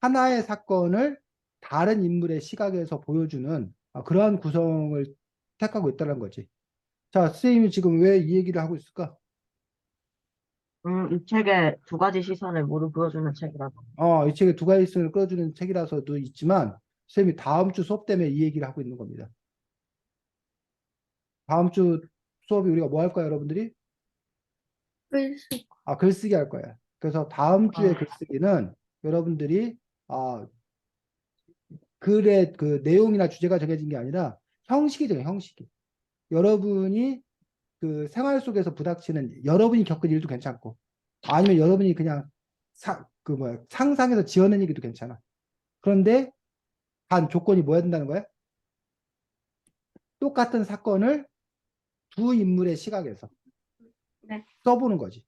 하나의 사건을 다른 인물의 시각에서 보여주는 그러한 구성을 택하고 있다는 거지. 자, 선생님이 지금 왜 이 얘기를 하고 있을까? 이 책에 두 가지 시선을 모두 보여주는 책이라서. 이 책에 두 가지 성을 끌어주는 책이라서도 있지만 선생님이 다음 주 수업 때문에 이 얘기를 하고 있는 겁니다. 다음 주 수업이 우리가 뭐 할 거야, 여러분들이? 글쓰기. 글쓰기 할 거야. 그래서 다음 주에 아, 글쓰기는 여러분들이 글의 그 내용이나 주제가 정해진 게 아니라 형식이 정해, 형식이. 여러분이 그 생활 속에서 부닥치는 여러분이 겪은 일도 괜찮고 아니면 여러분이 그냥 상상해서 지어낸 얘기도 괜찮아. 그런데 단 조건이 뭐야 된다는 거야? 똑같은 사건을 두 인물의 시각에서 네. 써보는 거지.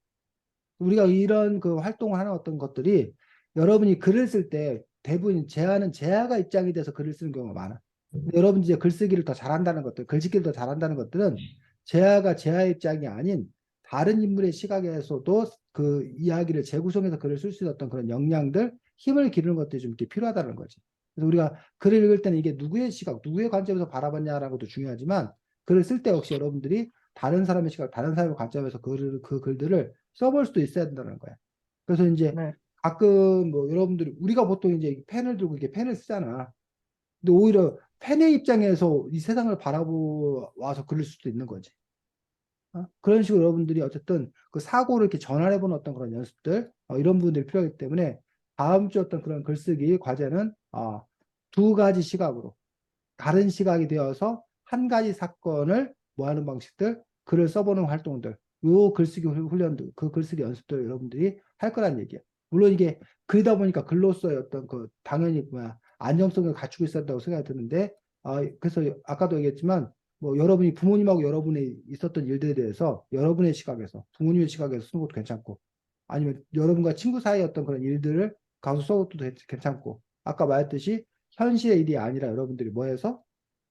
우리가 이런 그 활동을 하는 어떤 것들이 여러분이 글을 쓸 때 대부분 제아가 입장이 돼서 글을 쓰는 경우가 많아. 근데 여러분이 이제 글쓰기를 더 잘한다는 것들, 글짓기를 더 잘한다는 것들은 제아 입장이 아닌 다른 인물의 시각에서도 그 이야기를 재구성해서 글을 쓸 수 있었던 그런 역량들, 힘을 기르는 것들이 좀 이렇게 필요하다는 거지. 그래서 우리가 글을 읽을 때는 이게 누구의 시각, 누구의 관점에서 바라봤냐라는 것도 중요하지만 글을 쓸 때 역시 여러분들이 다른 사람의 시각, 다른 사람의 관점에서 그 글들을 써볼 수도 있어야 된다는 거야. 그래서 이제 네. 가끔 뭐 여러분들이 우리가 보통 이제 펜을 들고 이렇게 펜을 쓰잖아. 근데 오히려 펜의 입장에서 이 세상을 바라보아서 글을 쓸 수도 있는 거지. 그런 식으로 여러분들이 어쨌든 그 사고를 이렇게 전환해보는 어떤 그런 연습들 이런 부분들이 필요하기 때문에 다음 주 어떤 그런 글쓰기 과제는 두 가지 시각으로 다른 시각이 되어서 한 가지 사건을 뭐 하는 방식들, 글을 써보는 활동들, 요 글쓰기 훈련들, 그 글쓰기 연습들 여러분들이 할 거란 얘기야. 물론 이게 글이다 보니까 글로서의 어떤 그 당연히 안정성을 갖추고 있어야 한다고 생각이 드는데, 그래서 아까도 얘기했지만 뭐 여러분이 부모님하고 여러분이 있었던 일들에 대해서 여러분의 시각에서 부모님의 시각에서 쓰는 것도 괜찮고 아니면 여러분과 친구 사이의 어떤 그런 일들을 가서 써도 괜찮고 아까 말했듯이 현실의 일이 아니라 여러분들이 뭐 해서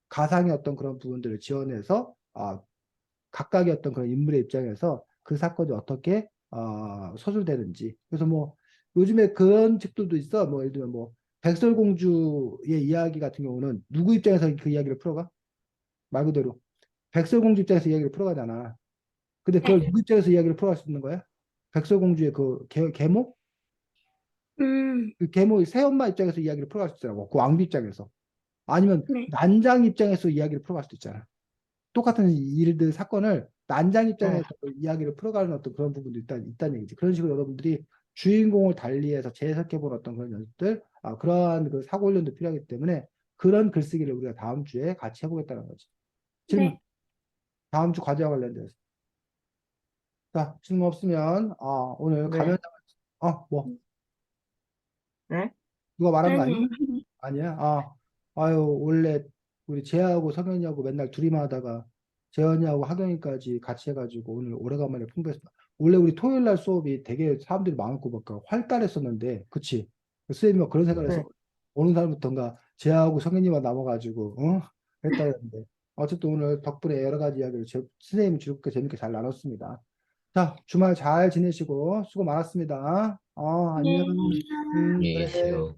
가상의 어떤 그런 부분들을 지원해서 각각의 어떤 그런 인물의 입장에서 그 사건이 어떻게 서술되는지. 그래서 뭐 요즘에 그런 책들도 있어. 뭐 예를 들면 뭐 백설공주의 이야기 같은 경우는 누구 입장에서 그 이야기를 풀어가? 말 그대로 백설공주 입장에서 이야기를 풀어가잖아. 근데 그걸 네. 누구 입장에서 이야기를 풀어갈 수 있는 거야? 백설공주의 그 계모? 그 계모 새엄마 입장에서 이야기를 풀어갈 수 있더라고. 그 왕비 입장에서. 아니면 네. 난장 입장에서 이야기를 풀어갈 수도 있잖아. 똑같은 일들, 사건을 난장 입장에서 이야기를 풀어가는 어떤 그런 부분도 있다는 얘기지. 그런 식으로 여러분들이 주인공을 달리해서 재해석해본 어떤 그런 연습들, 그러한 그 사고 훈련도 필요하기 때문에 그런 글쓰기를 우리가 다음 주에 같이 해보겠다는 거지. 질문. 네. 다음 주 과제와 관련돼서. 자, 질문 없으면, 오늘 네. 가면, 뭐, 네? 누가 말한 거 아니야? 아니, 아니야? 아유, 원래 우리 재하고 성현이하고 맨날 둘이만 하다가 재현이하고 하경이까지 같이 해가지고 오늘 오래간만에 풍부했습니다. 원래 우리 토요일 날 수업이 되게 사람들이 많고 막 활달했었는데, 그치? 선생님이 막 그런 생각을 네. 했어. 어느 날부터인가 재하고 성현이만 남아가지고, 했다는데. 어쨌든 오늘 덕분에 여러 가지 이야기를 선생님이 즐겁게 재밌게 잘 나눴습니다. 자, 주말 잘 지내시고 수고 많았습니다. 안녕. 네. 안녕히 그래. 계세요.